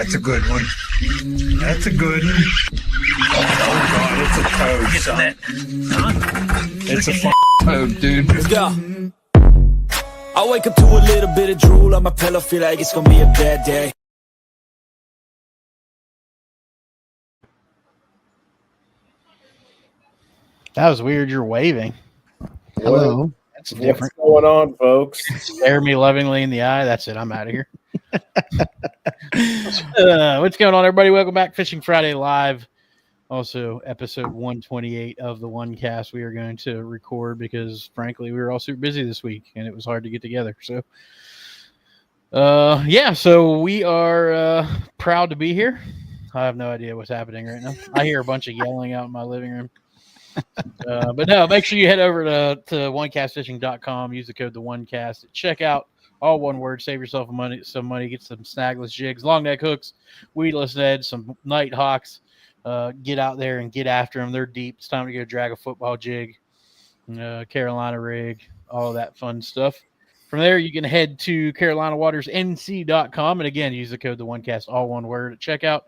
That's a good one. That's a good one. Oh, God, it's a toad, son. Huh? It's a toad, dude. Let's go. I wake up to a little bit of drool on my pillow, feel like it's gonna be a bad day. That was weird. You're waving. Hello. That's different. What's going on, folks? Stare me lovingly in the eye. That's it. I'm out of here. What's going on, everybody? Welcome back. Fishing Friday Live. Also, episode 128 of the One Cast we are going to record because, frankly, we were all super busy this week and it was hard to get together. So, so we are proud to be here. I have no idea what's happening right now. I hear a bunch of yelling out in my living room. But no, make sure you head over to onecastfishing.com. Use the code TheOneCast. Check out all one word. Save yourself some money. Get some snagless jigs, long neck hooks, weedless neds, some night hawks. Get out there and get after them. They're deep. It's time to go drag a football jig, Carolina rig, all that fun stuff. From there, you can head to CarolinaWatersNC.com. And again, use the code TheOneCast, all one word at checkout.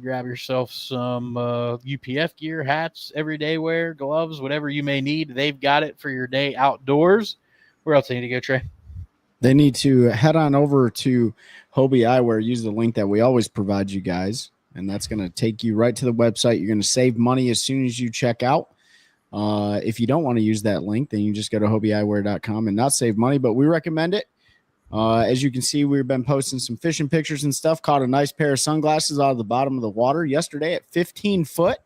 Grab yourself some UPF gear, hats, everyday wear, gloves, whatever you may need. They've got it for your day outdoors. Where else they need to go, Trey? They need to head on over to Hobie Eyewear. Use the link that we always provide you guys, and that's going to take you right to the website. You're going to save money as soon as you check out. If you don't want to use that link, then you just go to HobieEyewear.com and not save money, but we recommend it. As you can see, we've been posting some fishing pictures and stuff. Caught a nice pair of sunglasses out of the bottom of the water yesterday at 15 foot,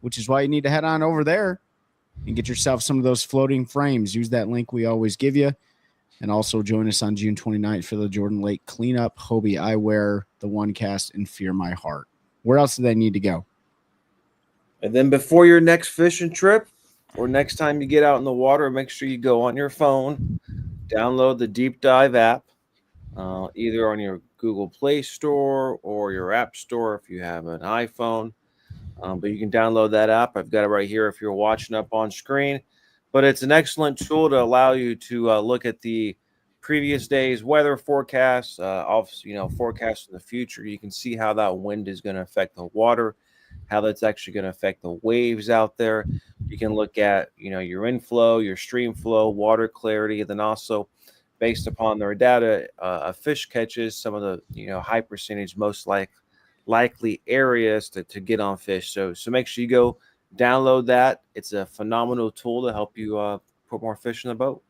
which is why you need to head on over there and get yourself some of those floating frames. Use that link we always give you. And also join us on June 29th for the Jordan Lake cleanup. Hobie Eyewear, the One Cast, and Fear My Heart. Where else do they need to go? And then before your next fishing trip or next time you get out in the water, make sure you go on your phone, download the Deep Dive app, either on your Google Play Store or your App Store if you have an iPhone. But you can download that app. I've got it right here if you're watching up on screen. But it's an excellent tool to allow you to look at the previous day's weather forecasts, forecasts in the future. You can see how that wind is going to affect the water, how that's actually going to affect the waves out there. You can look at, your inflow, your stream flow, water clarity, and then also based upon their data of fish catches, some of the, high percentage, most likely areas to get on fish. So make sure you go download that. It's a phenomenal tool to help you put more fish in the boat.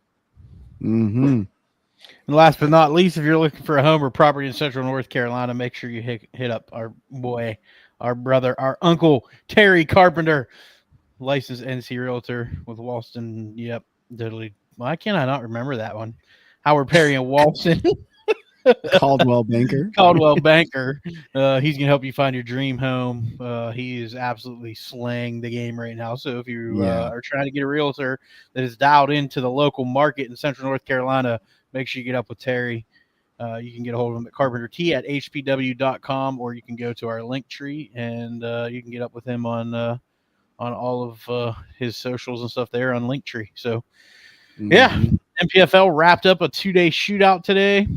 Mm-hmm. And last but not least, if you're looking for a home or property in Central North Carolina, make sure you hit up our boy, our brother, our uncle, Terry Carpenter, licensed NC Realtor with Walston. Yep, totally. Why can I not remember that one? Howard Perry and Walston. Caldwell Banker. He's going to help you find your dream home. He is absolutely slaying the game right now. So if you are trying to get a realtor that is dialed into the local market in Central North Carolina, make sure you get up with Terry. You can get a hold of him at carpentert@hpw.com, or you can go to our link tree and you can get up with him on all of his socials and stuff there on Linktree. So, MPFL wrapped up a 2-day shootout today.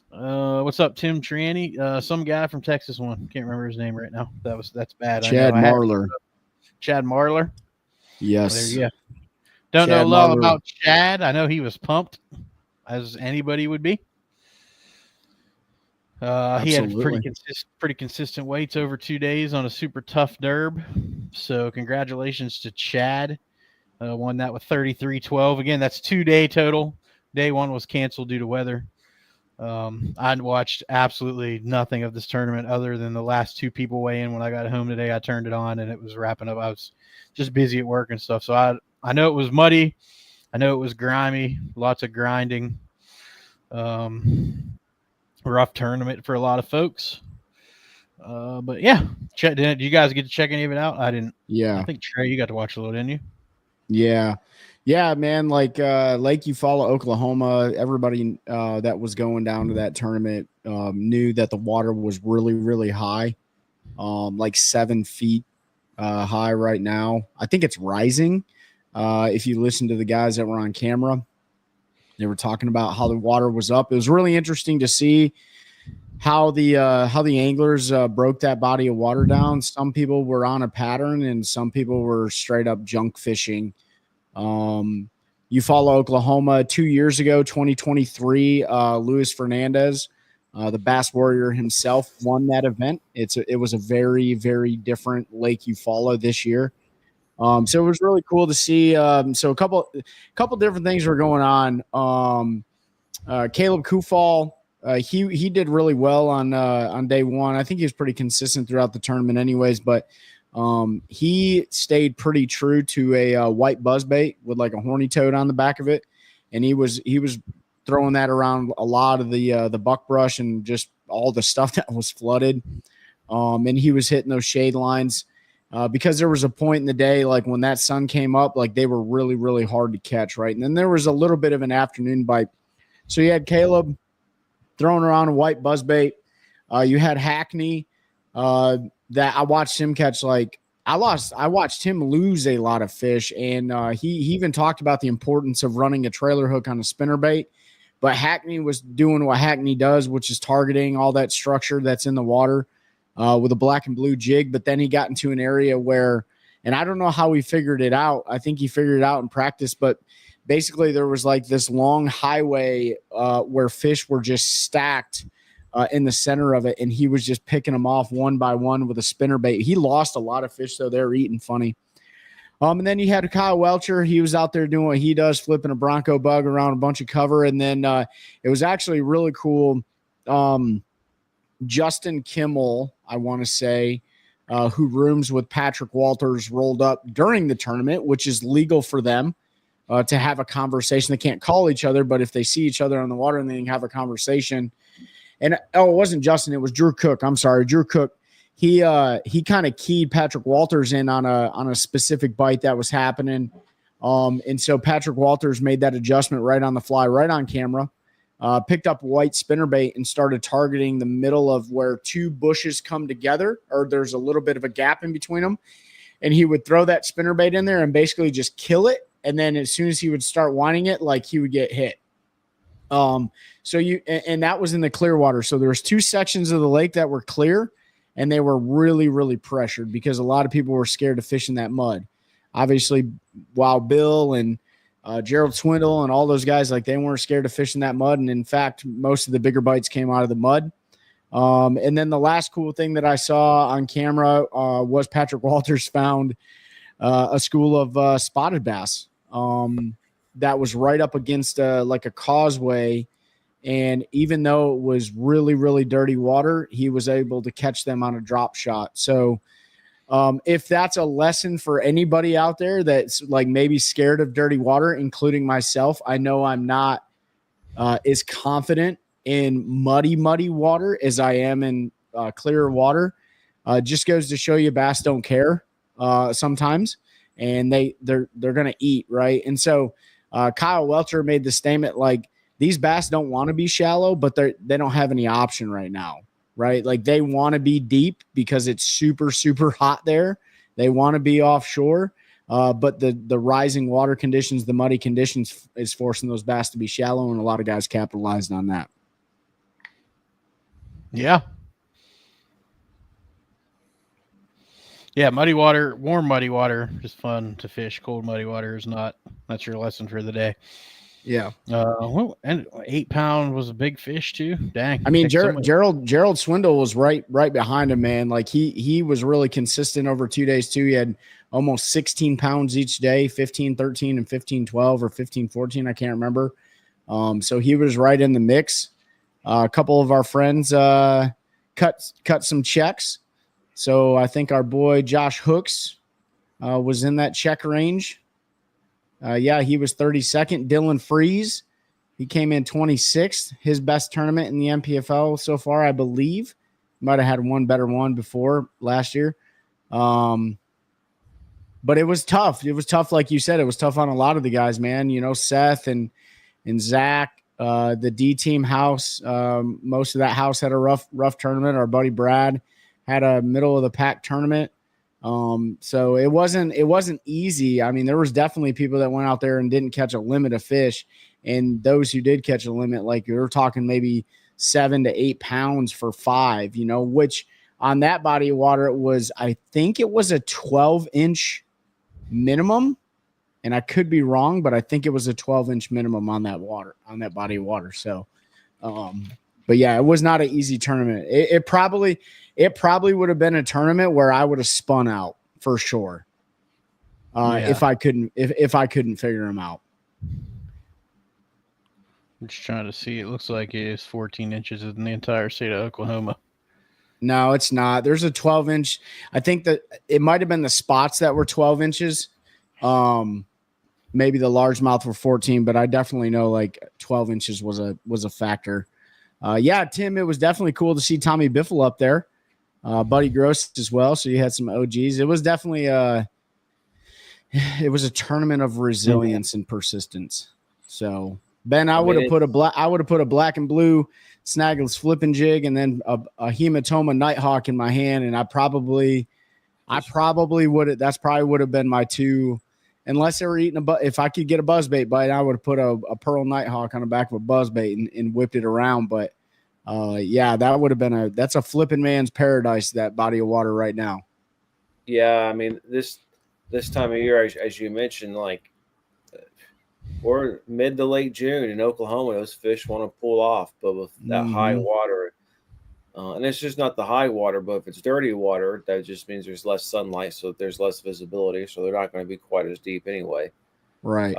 What's up, Tim Triani? Some guy from Texas won. Can't remember his name right now. That's bad. Chad Marler. Chad Marler. Yes. There you go. Don't know a lot about Chad. I know he was pumped, as anybody would be. He had pretty consistent weights over 2 days on a super tough derb. So congratulations to Chad. Won that with 33-12. Again, that's 2-day total. Day one was canceled due to weather. I watched absolutely nothing of this tournament other than the last two people weigh in. When I got home today, I turned it on and it was wrapping up. I was just busy at work and stuff. So I know it was muddy. I know it was grimy, lots of grinding. Rough tournament for a lot of folks. But yeah, did you guys get to check any of it out? I didn't. Yeah. I think Trey, you got to watch a little, didn't you? Yeah. Yeah, man. Like Lake Eufaula, Oklahoma, everybody that was going down to that tournament knew that the water was really, really high, like 7 feet high right now. I think it's rising. If you listen to the guys that were on camera, they were talking about how the water was up. It was really interesting to see how the anglers broke that body of water down. Some people were on a pattern, and some people were straight up junk fishing. You follow Oklahoma 2 years ago, 2023. Luis Fernandez, the Bass Warrior himself, won that event. It was a very, very different Lake Eufaula this year. So it was really cool to see. So a couple different things were going on. Caleb Kufal, he did really well on day one. I think he was pretty consistent throughout the tournament anyways, but he stayed pretty true to a white buzzbait with like a horny toad on the back of it. And he was throwing that around a lot of the buckbrush and just all the stuff that was flooded. And he was hitting those shade lines because there was a point in the day, like when that sun came up, like they were really, really hard to catch. Right. And then there was a little bit of an afternoon bite. So you had Caleb throwing around a white buzzbait. You had Hackney that I watched him catch. Like I watched him lose a lot of fish, and he even talked about the importance of running a trailer hook on a spinnerbait. But Hackney was doing what Hackney does, which is targeting all that structure that's in the water with a black and blue jig. But then he got into an area where, and I don't know how he figured it out. I think he figured it out in practice, but basically there was like this long highway where fish were just stacked in the center of it, and he was just picking them off one by one with a spinnerbait. He lost a lot of fish, though. They were eating funny. And then you had Kyle Welcher. He was out there doing what he does, flipping a Bronco bug around a bunch of cover. And then it was actually really cool. Justin Kimmel, I want to say, who rooms with Patrick Walters, rolled up during the tournament, which is legal for them to have a conversation. They can't call each other, but if they see each other on the water and they can have a conversation. And it wasn't Justin, it was Drew Cook. I'm sorry, Drew Cook. He kind of keyed Patrick Walters in on a specific bite that was happening. And so Patrick Walters made that adjustment right on the fly, right on camera, picked up a white spinnerbait and started targeting the middle of where two bushes come together, or there's a little bit of a gap in between them. And he would throw that spinnerbait in there and basically just kill it. And then as soon as he would start whining it, like he would get hit. And that was in the clear water. So there was two sections of the lake that were clear, and they were really, really pressured because a lot of people were scared to fish in that mud. Obviously, Wild Bill and Gerald Swindle and all those guys, like they weren't scared to fish in that mud. And in fact, most of the bigger bites came out of the mud. And then the last cool thing that I saw on camera was Patrick Walters found a school of spotted bass that was right up against like a causeway. And even though it was really, really dirty water, he was able to catch them on a drop shot. So if that's a lesson for anybody out there that's like maybe scared of dirty water, including myself, I know I'm not as confident in muddy water as I am in clearer water. Just goes to show you bass don't care sometimes, and they're going to eat, right? And so Kyle Welcher made the statement like, these bass don't want to be shallow, but they don't have any option right now, right? Like they want to be deep because it's super, super hot there. They want to be offshore, but the rising water conditions, the muddy conditions is forcing those bass to be shallow, and a lot of guys capitalized on that. Yeah. Yeah, muddy water, warm muddy water is fun to fish. Cold muddy water is not. That's your lesson for the day. Yeah. And 8 pound was a big fish too. Dang. I mean, Gerald Swindle was right behind him, man. Like he was really consistent over 2 days too. He had almost 16 pounds each day, 15, 13 and 15, 12 or 15, 14. I can't remember. So he was right in the mix. A couple of our friends cut some checks. So I think our boy Josh Hooks was in that check range. Yeah, he was 32nd. Dylan Freeze, he came in 26th. His best tournament in the MPFL so far, I believe. Might have had one better one before last year. But it was tough. It was tough, like you said. It was tough on a lot of the guys, man. You know, Seth and Zach, the D team house. Most of that house had a rough tournament. Our buddy Brad had a middle of the pack tournament. So it wasn't easy. I mean, there was definitely people that went out there and didn't catch a limit of fish, and those who did catch a limit, like you're talking maybe 7 to 8 pounds for 5, you know, which on that body of water, I think it was a 12-inch minimum. And I could be wrong, but I think it was a 12-inch minimum on that body of water. So, but yeah, it was not an easy tournament. It probably would have been a tournament where I would have spun out for sure. If I couldn't figure them out. I'm just trying to see. It looks like it is 14 inches in the entire state of Oklahoma. No, it's not. There's a 12-inch. I think that it might have been the spots that were 12 inches. Maybe the largemouth were 14, but I definitely know like 12 inches was a factor. Yeah, Tim, it was definitely cool to see Tommy Biffle up there. Buddy Gross as well. So you had some OGs. It was definitely it was a tournament of resilience and persistence. So Ben, I would have put a black and blue snagless flipping jig and then a hematoma nighthawk in my hand, and I probably would have. That's probably would have been my two. Unless they were eating if I could get a buzzbait bite, I would have put a pearl nighthawk on the back of a buzzbait and whipped it around. But yeah, that would have been that's a flipping man's paradise, that body of water right now. Yeah, I mean this time of year, as you mentioned, like we're mid to late June in Oklahoma, those fish want to pull off, but with that high water, and it's just not the high water, but if it's dirty water, that just means there's less sunlight, so there's less visibility, so they're not going to be quite as deep anyway. Right.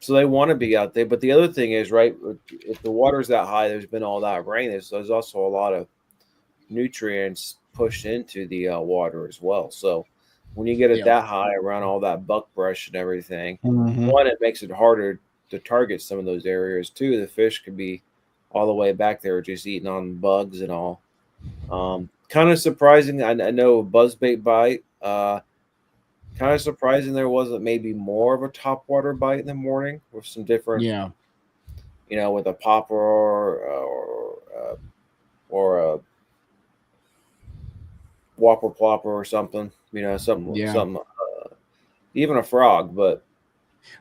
So they want to be out there. But the other thing is, right, if the water's that high, there's been all that rain, there's also a lot of nutrients pushed into the water as well. So when you get it that high around all that buckbrush and everything, one, it makes it harder to target some of those areas. Two, the fish could be all the way back there just eating on bugs and all. Kind of surprising. I know buzzbait bite. Kind of surprising there wasn't maybe more of a topwater bite in the morning with some different, you know, with a popper or a whopper plopper or something, you know, something, even a frog. But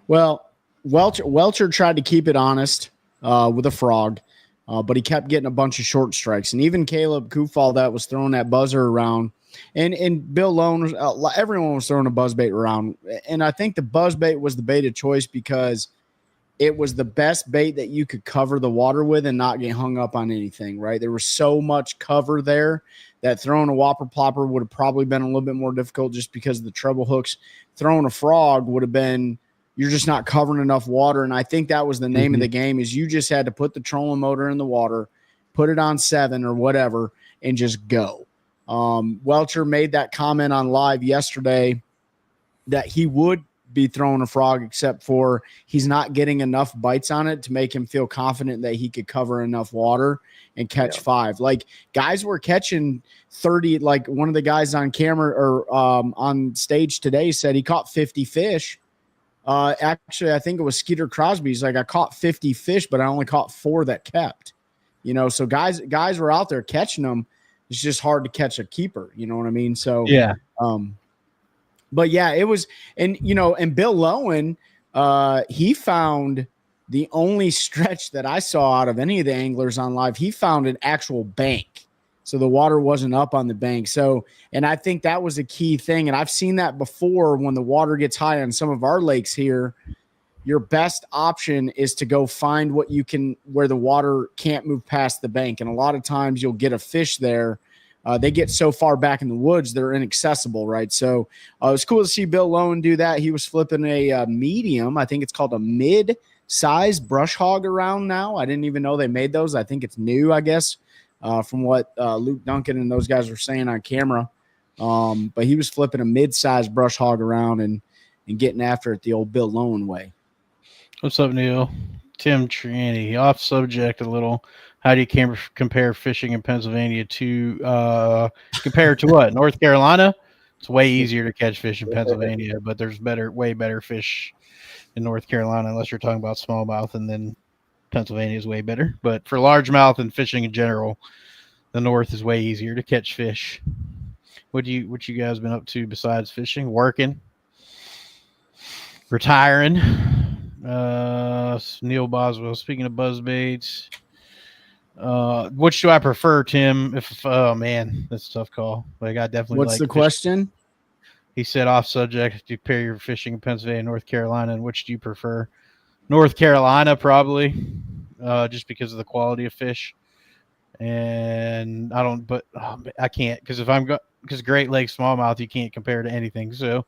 well, Welcher tried to keep it honest with a frog, but he kept getting a bunch of short strikes, and even Caleb Kufal that was throwing that buzzer around, and Bill Lone, everyone was throwing a buzzbait around, and I think the buzzbait was the bait of choice because it was the best bait that you could cover the water with and not get hung up on anything, right? There was so much cover there that throwing a whopper plopper would have probably been a little bit more difficult just because of the treble hooks. Throwing a frog would have been, you're just not covering enough water. And I think that was the name of the game, is you just had to put the trolling motor in the water, put it on 7 or whatever, and just go. Welcher made that comment on live yesterday that he would be throwing a frog, except for he's not getting enough bites on it to make him feel confident that he could cover enough water and catch 5. Like guys were catching 30, like one of the guys on camera or on stage today said he caught 50 fish. Actually, I think it was Skeeter Crosby. He's like, I caught 50 fish, but I only caught 4 that kept, you know, so guys were out there catching them. It's just hard to catch a keeper. You know what I mean? So, yeah. But yeah, it was, and you know, and Bill Lowen, he found the only stretch that I saw out of any of the anglers on live. He found an actual bank, so the water wasn't up on the bank. So, and I think that was a key thing. And I've seen that before when the water gets high on some of our lakes here. Your best option is to go find what you can, where the water can't move past the bank. And a lot of times you'll get a fish there. They get so far back in the woods, they're inaccessible, right? So it was cool to see Bill Lowen do that. He was flipping a medium. I think it's called a mid-size brush hog around now. I didn't even know they made those. I think it's new, I guess, from what Luke Duncan and those guys were saying on camera. But he was flipping a mid-size brush hog around and getting after it the old Bill Lowen way. What's up, Neil? Tim Triani, off subject a little. How do you compare fishing in Pennsylvania to compared to what? North Carolina? It's way easier to catch fish in Pennsylvania, but there's way better fish in North Carolina, unless you're talking about smallmouth, and then Pennsylvania is way better. But for largemouth and fishing in general, the North is way easier to catch fish. What you guys been up to besides fishing? Working? Retiring? Neil Boswell, speaking of buzzbaits, Which do I prefer, Tim? Oh man, that's a tough call. Like I definitely What's like the fishing. question? He said off subject. Do you pair your fishing in Pennsylvania and North Carolina, and which do you prefer? North Carolina, probably, just because of the quality of fish. And I don't, but I can't because because Great Lakes smallmouth you can't compare to anything. So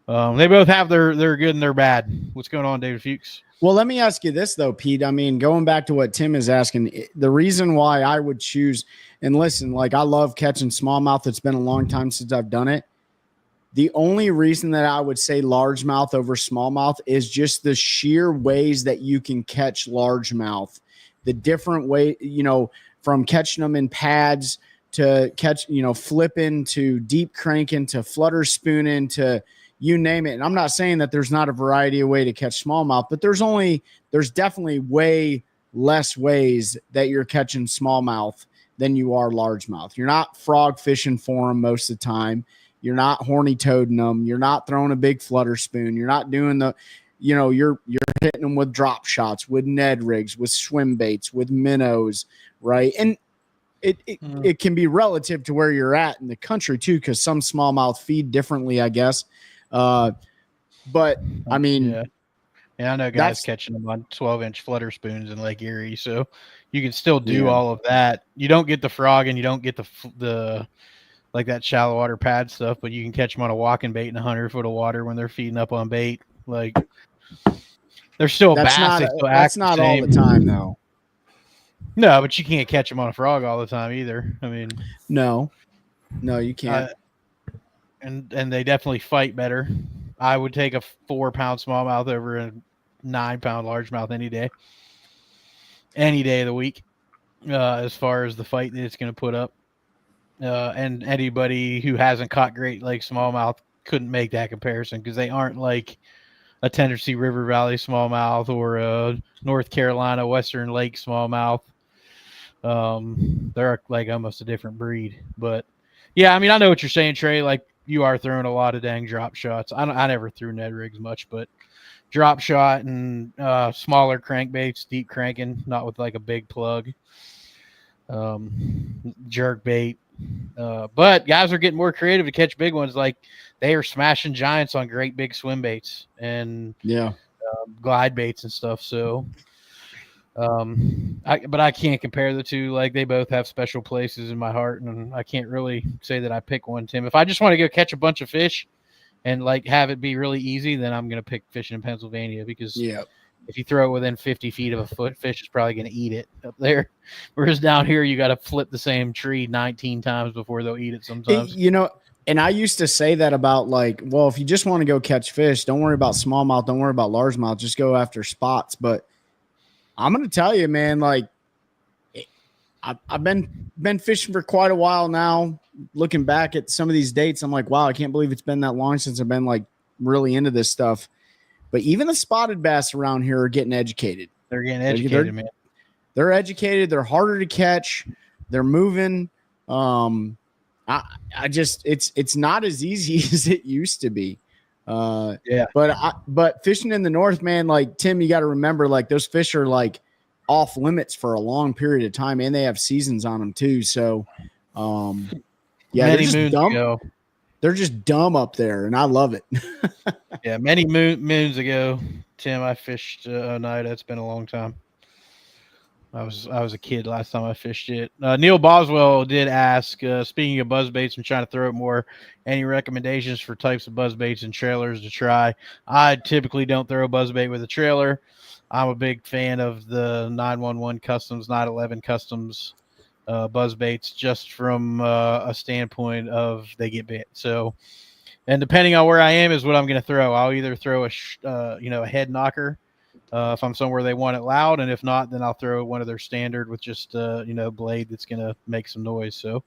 they both have their good and their bad. What's going on, David Fuchs? Well, let me ask you this though, Pete. I mean, going back to what Tim is asking, the reason why I would choose, and listen, like I love catching smallmouth. It's been a long time since I've done it. The only reason that I would say largemouth over smallmouth is just the sheer ways that you can catch largemouth. The different way, from catching them in pads to catch, flipping to deep cranking to flutter spooning to you name it. And I'm not saying that there's not a variety of way to catch smallmouth, but there's definitely way less ways that you're catching smallmouth than you are largemouth. You're not frog fishing for them most of the time. You're not horny toading them. You're not throwing a big flutter spoon. You're not doing you're hitting them with drop shots, with Ned rigs, with swim baits, with minnows, right? And it can be relative to where you're at in the country too, because some smallmouth feed differently, I guess. But I mean, yeah, I know guys catching them on 12-inch flutter spoons in Lake Erie, so you can still do all of that. You don't get the frog and you don't get the like that shallow water pad stuff, but you can catch them on a walking bait in 100 foot of water when they're feeding up on bait. Like they're still bass. That's not all the time though. No, but you can't catch them on a frog all the time either. I mean, no, you can't. And they definitely fight better. I would take a 4-pound smallmouth over a 9-pound largemouth any day of the week, as far as the fight that it's going to put up. And anybody who hasn't caught Great Lake smallmouth couldn't make that comparison because they aren't like a Tennessee River Valley smallmouth or a North Carolina Western Lake smallmouth. They're like almost a different breed. But yeah, I mean, I know what you're saying, Trey. Like you are throwing a lot of dang drop shots. I never threw Ned rigs much, but drop shot and smaller crankbaits, deep cranking, not with like a big plug. Jerk bait. But guys are getting more creative to catch big ones. Like they are smashing giants on great big swim baits and glide baits and stuff. So, but I can't compare the two. Like they both have special places in my heart, and I can't really say that I pick one, Tim. If I just want to go catch a bunch of fish and like have it be really easy, then I'm gonna pick fishing in Pennsylvania because if you throw it within 50 feet of a foot, fish is probably going to eat it up there. Whereas down here, you got to flip the same tree 19 times before they'll eat it sometimes. And I used to say that about like, well, if you just want to go catch fish, don't worry about smallmouth, don't worry about largemouth, just go after spots. But I'm going to tell you, man, like I've been fishing for quite a while now. Looking back at some of these dates, I'm like, wow, I can't believe it's been that long since I've been like really into this stuff. But even the spotted bass around here are getting educated. They're getting educated, man. They're educated. They're harder to catch. They're moving. I just it's not as easy as it used to be. But fishing in the north, man, like Tim, you got to remember, like those fish are like off limits for a long period of time, and they have seasons on them too. So, they're just dumb. They're just dumb up there, and I love it. Yeah, many moons ago, Tim, I fished Oneida. It's been a long time. I was a kid last time I fished it. Neil Boswell did ask, speaking of buzzbaits and trying to throw it more, any recommendations for types of buzzbaits and trailers to try? I typically don't throw a buzzbait with a trailer. I'm a big fan of the 911 Customs, 911 Customs buzzbaits, just from a standpoint of they get bit. So, and depending on where I am is what I'm going to throw. I'll either throw a head knocker if I'm somewhere they want it loud, and if not, then I'll throw one of their standard with just blade that's going to make some noise. So,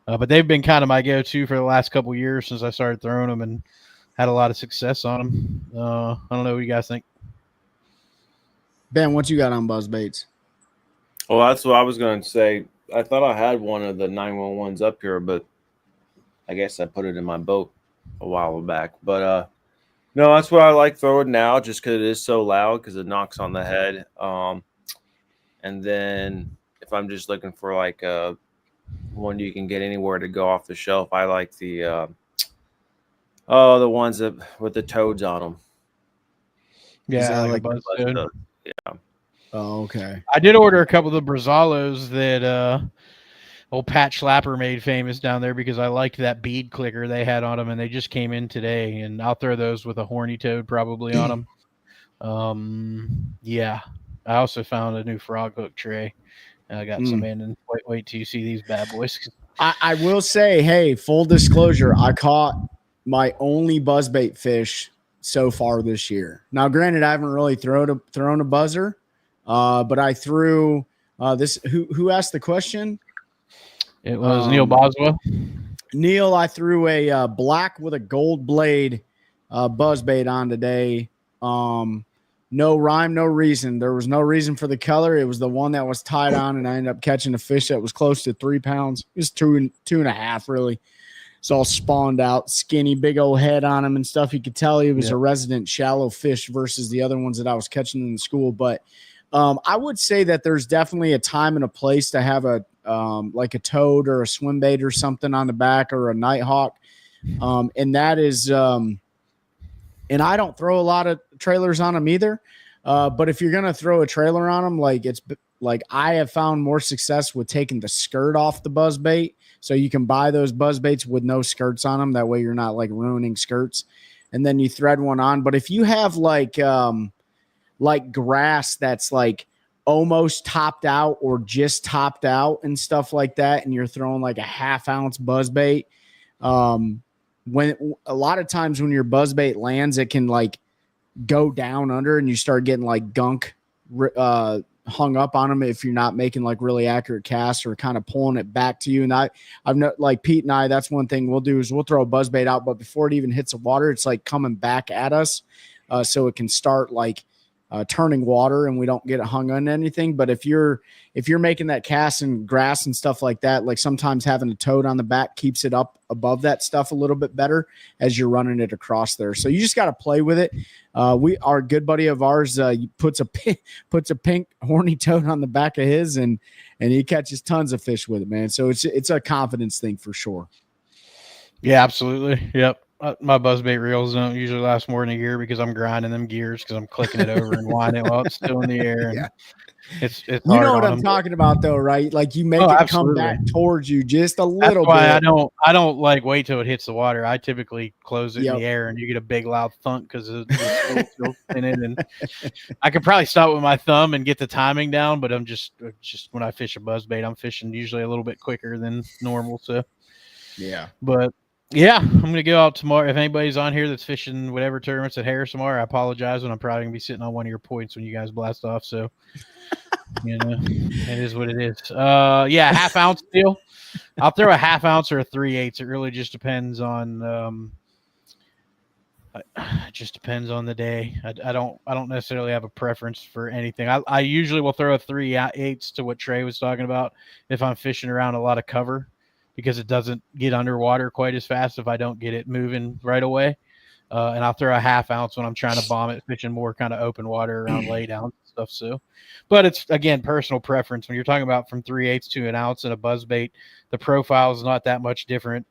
but they've been kind of my go-to for the last couple years since I started throwing them and had a lot of success on them. I don't know what you guys think. Ben, what you got on buzzbaits? Well, that's what I was going to say. I thought I had one of the 911s up here, but I guess I put it in my boat a while back. But no, that's what I like throwing now, just because it is so loud, because it knocks on the head. And then if I'm just looking for like one you can get anywhere to go off the shelf, I like the ones that with the toads on them. Yeah, that like a like- buzz But, toad. yeah. Oh, okay. I did order a couple of the Brazzalos that old Pat Schlapper made famous down there because I liked that bead clicker they had on them, and they just came in today. And I'll throw those with a horny toad probably on them. Yeah. I also found a new frog hook tray. And I got some in, and wait till you see these bad boys. I will say, hey, full disclosure, I caught my only buzzbait fish so far this year. Now, granted, I haven't really thrown a buzzer, but I threw this. Who asked the question? It was Neil Boswell. Neil, I threw a black with a gold blade buzzbait on today. No rhyme, no reason. There was no reason for the color. It was the one that was tied on, and I ended up catching a fish that was close to 3 pounds. It was two and a half, really. It's all spawned out, skinny, big old head on him and stuff. You could tell he was a resident shallow fish versus the other ones that I was catching in the school. But I would say that there's definitely a time and a place to have a like a toad or a swim bait or something on the back, or a nighthawk. And that is and I don't throw a lot of trailers on them either. But if you're going to throw a trailer on them, like I have found more success with taking the skirt off the buzz bait. So you can buy those buzz baits with no skirts on them. That way you're not like ruining skirts, and then you thread one on. But if you have like grass that's like almost topped out or just topped out and stuff like that, and you're throwing like a half-ounce buzz bait, when a lot of times when your buzz bait lands, it can like go down under, and you start getting like gunk hung up on them if you're not making like really accurate casts or kind of pulling it back to you. And I've not, like Pete and I, that's one thing we'll do is we'll throw a buzz bait out, but before it even hits the water, it's like coming back at us. So it can start like turning water, and we don't get it hung on anything. But if you're making that cast in grass and stuff like that, like sometimes having a toad on the back keeps it up above that stuff a little bit better as you're running it across there. So you just got to play with it. Our good buddy of ours puts a pink horny toad on the back of his, and he catches tons of fish with it, man. So it's a confidence thing for sure. Yeah, absolutely. Yep. My buzzbait reels don't usually last more than a year because I'm grinding them gears because I'm clicking it over and winding it while it's still in the air. And it's You hard know what on I'm them. talking about, though, right? Like you make it absolutely. come back towards you just a That's little why bit. I don't like wait till it hits the water. I typically close it Yep. in the air, and you get a big loud thunk because the still in it. And I could probably stop with my thumb and get the timing down, but I'm just when I fish a buzzbait, I'm fishing usually a little bit quicker than normal. So Yeah. but yeah, I'm gonna go out tomorrow. If anybody's on here that's fishing whatever tournaments at Harris tomorrow, I apologize, and I'm probably gonna be sitting on one of your points when you guys blast off. So you know, it is what it is. Yeah, half ounce deal. I'll throw a half ounce or a 3/8. It really just depends on it just depends on the day. I don't necessarily have a preference for anything. I usually will throw a 3/8 to what Trey was talking about if I'm fishing around a lot of cover, because it doesn't get underwater quite as fast if I don't get it moving right away. And I'll throw a half ounce when I'm trying to bomb it, fishing more kind of open water around lay down and stuff. So, but it's again personal preference. When you're talking about from 3/8 to an ounce in a buzzbait, the profile is not that much different.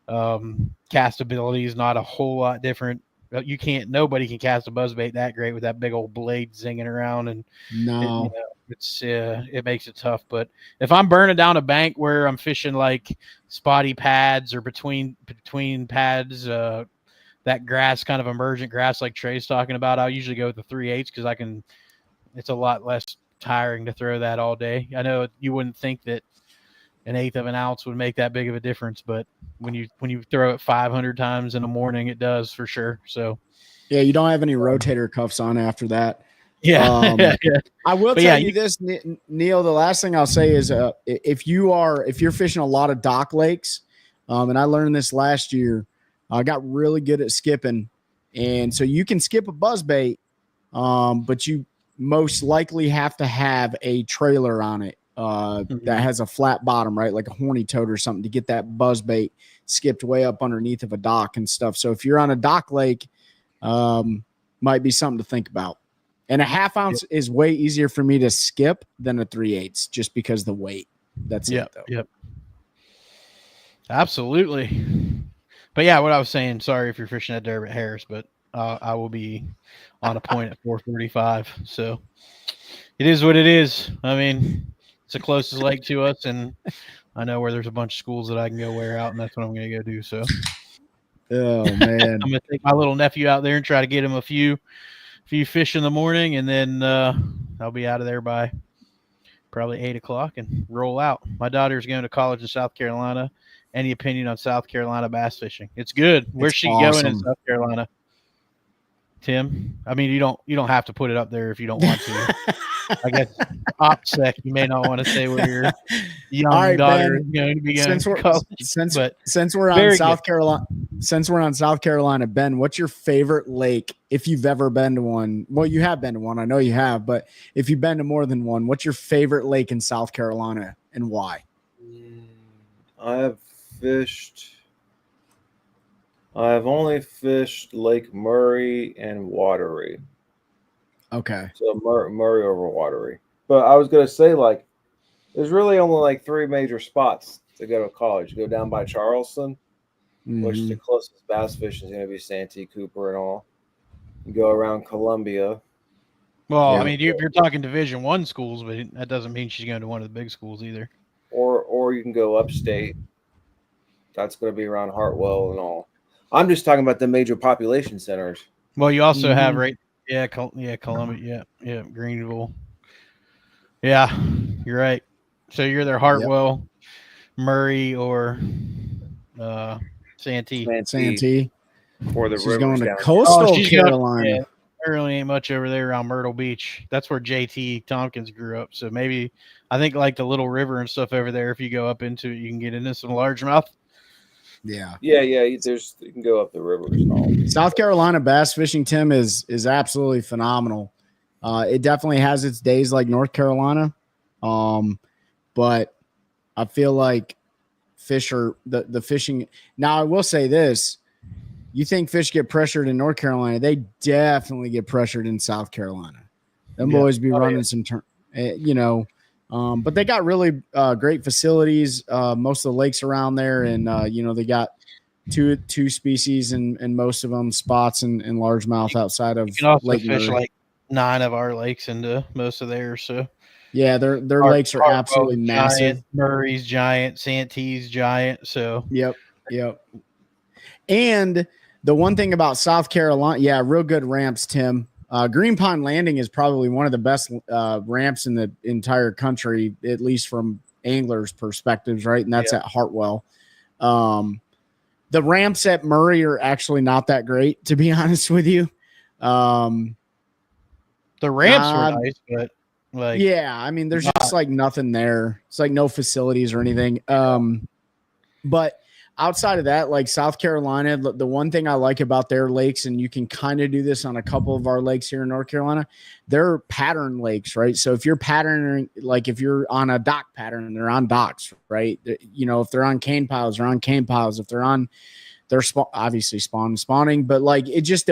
Castability is not a whole lot different. Nobody can cast a buzzbait that great with that big old blade zinging around, and No. it makes it tough. But if I'm burning down a bank where I'm fishing like spotty pads or between pads, that grass, kind of emergent grass like Trey's talking about, I'll usually go with the 3/8 because it's a lot less tiring to throw that all day. I know you wouldn't think that an eighth of an ounce would make that big of a difference, but when you throw it 500 times in the morning, it does for sure. So Yeah, you don't have any rotator cuffs on after that. yeah, yeah. I will But tell yeah, you this, Neil. The last thing I'll say is, if you're fishing a lot of dock lakes, and I learned this last year, I got really good at skipping, and so you can skip a buzzbait, but you most likely have to have a trailer on it that has a flat bottom, right, like a horny toad or something, to get that buzzbait skipped way up underneath of a dock and stuff. So if you're on a dock lake, might be something to think about. And a half ounce is way easier for me to skip than a 3/8 just because the weight. That's it though. Yep. Absolutely. But yeah, what I was saying, sorry if you're fishing at Derby at Harris, but I will be on a point at 4:45. So it is what it is. I mean, it's the closest lake to us, and I know where there's a bunch of schools that I can go wear out, and that's what I'm going to go do. So Oh man. I'm going to take my little nephew out there and try to get him a few fish in the morning, and then I'll be out of there by probably 8 o'clock and roll out. My daughter's going to college in South Carolina. Any opinion on South Carolina bass fishing? It's good. Where's she going in South Carolina? Tim? I mean, you don't have to put it up there if you don't want to. I guess OPSEC, you may not want to say where your young daughter is going to be going to college. Since we're on South Carolina, Ben, what's your favorite lake if you've ever been to one? Well, you have been to one. I know you have, but if you've been to more than one, what's your favorite lake in South Carolina and why? I've only fished Lake Murray and Watery. Okay. So Murray over Watery. But I was going to say, like, there's really only like 3 major spots to go to college. You go down by Charleston, which the closest bass fishing is going to be Santee, Cooper, and all. You go around Columbia. Well, I mean, you're talking Division I schools, but that doesn't mean she's going to one of the big schools either. Or you can go upstate. That's going to be around Hartwell and all. I'm just talking about the major population centers. Well, you also have Columbia, Greenville. Yeah, you're right. So you're either Hartwell, Murray, or Santee. Santee. Or the she's going to down. coastal Carolina. There really ain't much over there around Myrtle Beach. That's where JT Tompkins grew up. So maybe I think like the Little River and stuff over there, if you go up into it, you can get into some largemouth. Yeah. You can go up the rivers and all. South Carolina bass fishing, Tim, is absolutely phenomenal. It definitely has its days like North Carolina. But I feel like the fishing. Now I will say this. You think fish get pressured in North Carolina, they definitely get pressured in South Carolina. Them boys be running some but they got really great facilities. Most of the lakes around there, and they got two species and most of them spots and largemouth outside of. You can also Lake fish Murray. like 9 of our lakes into most of theirs. So yeah, their lakes are absolutely massive. Giant, Murray's giant, Santee's giant. So yep. And the one thing about South Carolina, real good ramps, Tim. Green Pond Landing is probably one of the best ramps in the entire country, at least from anglers' perspectives, right? And that's at Hartwell. The ramps at Murray are actually not that great, to be honest with you. The ramps were nice, but I mean, there's just like nothing there. It's like no facilities or anything. But outside of that, like South Carolina, the one thing I like about their lakes, and you can kind of do this on a couple of our lakes here in North Carolina, they're pattern lakes, right? So if you're patterning, like if you're on a dock pattern, they're on docks, right? If they're on cane piles, they're on cane piles. If they're on, they're obviously spawning, but like it just,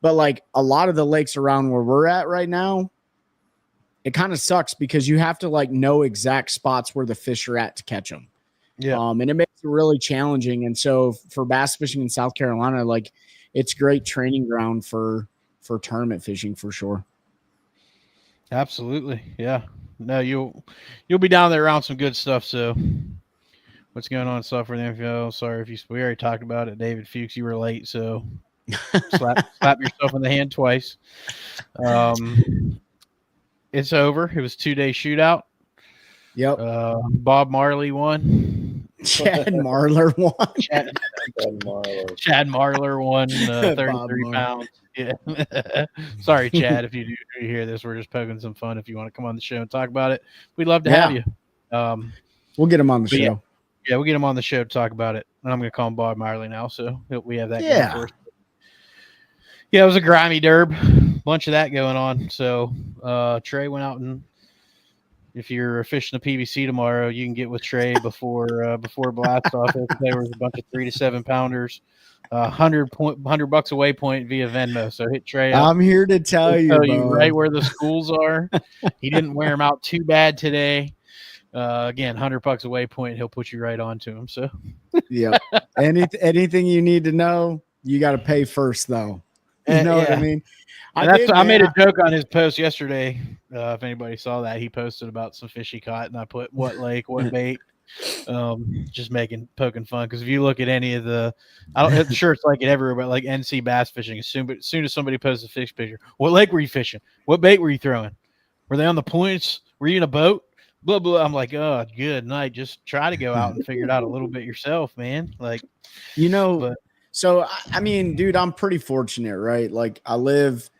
but like a lot of the lakes around where we're at right now, it kind of sucks because you have to like know exact spots where the fish are at to catch them. Yeah. And it makes it really challenging. And so for bass fishing in South Carolina, like it's great training ground for tournament fishing for sure. Absolutely. Yeah. No, you'll be down there around some good stuff. So what's going on, Software Info? Sorry we already talked about it. David Fuchs, you were late. So slap yourself in the hand twice. It's over. It was 2-day shootout. Yep. Bob Marley won. Chad Marler won. Chad Marler won 33 pounds. Yeah. Sorry, Chad, if you hear this, we're just poking some fun. If you want to come on the show and talk about it, we'd love to have you. We'll get him on the show. Yeah, we'll get him on the show to talk about it. And I'm going to call him Bob Marley now, so we have that. Yeah. Going first. Yeah, it was a grimy derb. Bunch of that going on. So Trey went out and if you're fishing the PBC tomorrow, you can get with Trey before blast off. There was a bunch of 3 to 7 pounders, $100 a waypoint via Venmo. So hit Trey up. I'm here to tell you, right where the schools are. He didn't wear them out too bad today. Again, $100 a waypoint, he'll put you right onto him. So, yeah. Anything you need to know, you got to pay first, though. You know what I mean? I made a joke on his post yesterday. If anybody saw that, he posted about some fish he caught, and I put what lake, what bait. Just poking fun, because if you look at any of the, I'm sure it's like it everywhere, but like NC bass fishing, as soon as somebody posts a fish picture, what lake were you fishing? What bait were you throwing? Were they on the points? Were you in a boat? Blah blah. I'm like, oh, good night. Just try to go out and figure it out a little bit yourself, man. Like, So I mean, dude, I'm pretty fortunate, right? Like, I live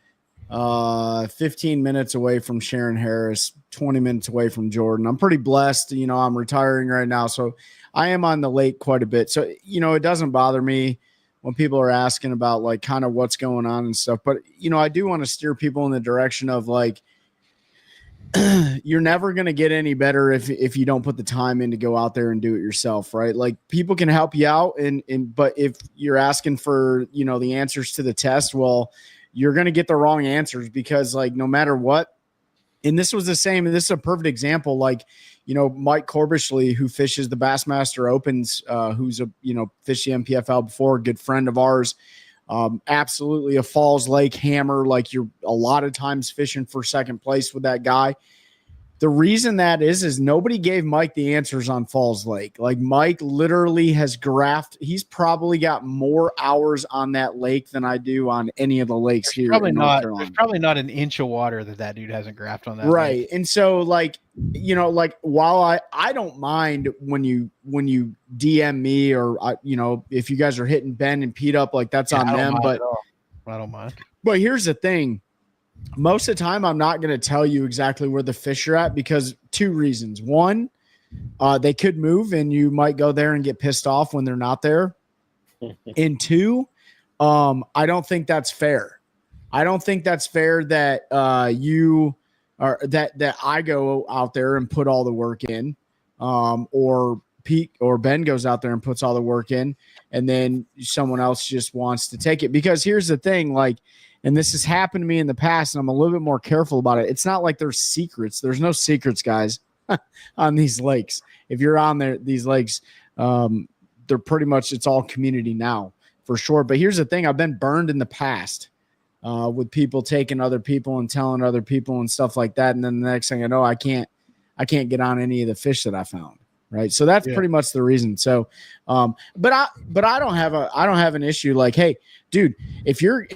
15 minutes away from Sharon Harris, 20 minutes away from Jordan. I'm pretty blessed. I'm retiring right now, so I am on the lake quite a bit. So, it doesn't bother me when people are asking about like kind of what's going on and stuff. But, I do want to steer people in the direction of like, you're never going to get any better if you don't put the time in to go out there and do it yourself, right? Like, people can help you out. But if you're asking for, the answers to the test, well, you're going to get the wrong answers, because like, no matter what, and this was the same, and this is a perfect example. Like, Mike Corbishley, who fishes the Bassmaster Opens, who's fished the MPFL before, a good friend of ours, absolutely a Falls Lake hammer. Like, you're a lot of times fishing for second place with that guy. The reason that is nobody gave Mike the answers on Falls Lake. Like, Mike literally has graphed. He's probably got more hours on that lake than I do on any of the lakes here. There's probably not an inch of water that dude hasn't graphed on that. Right. Lake. And so like, while I don't mind when you DM me, or if you guys are hitting Ben and Pete up, like, that's on them, but I don't mind. But here's the thing. Most of the time, I'm not going to tell you exactly where the fish are at, because 2 reasons. One, they could move and you might go there and get pissed off when they're not there. And 2, I don't think that's fair. I don't think that's fair that that I go out there and put all the work in, or Pete or Ben goes out there and puts all the work in, and then someone else just wants to take it. Because here's the thing, like, and this has happened to me in the past, and I'm a little bit more careful about it. It's not like there's secrets. There's no secrets, guys, on these lakes. If you're on these lakes, they're pretty much, it's all community now, for sure. But here's the thing. I've been burned in the past with people taking other people and telling other people and stuff like that. And then the next thing I know, I can't get on any of the fish that I found. Right. So that's pretty much the reason. So, but I don't have an issue. Like, hey, dude, if you're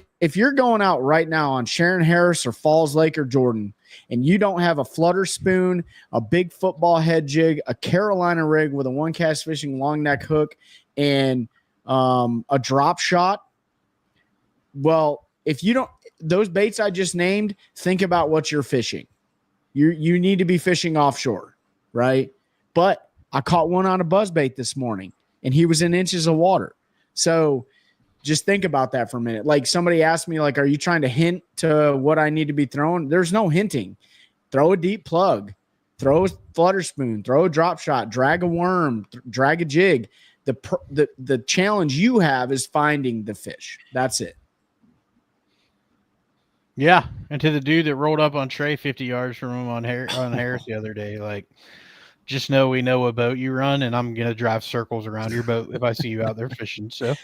going out right now on Sharon Harris or Falls Lake or Jordan, and you don't have a flutter spoon, a big football head jig, a Carolina rig with a 1-cast fishing long neck hook, and a drop shot, well, if you don't, those baits I just named, think about what you're fishing. You need to be fishing offshore, right? But I caught one on a buzzbait this morning, and he was in inches of water. So just think about that for a minute. Like, somebody asked me, like, are you trying to hint to what I need to be throwing? There's no hinting. Throw a deep plug, throw a flutter spoon, throw a drop shot, drag a worm, drag a jig. The challenge you have is finding the fish. That's it. Yeah. And to the dude that rolled up on Trey 50 yards from him on Harris the other day, like, just know we know what boat you run, and I'm going to drive circles around your boat if I see you out there fishing. So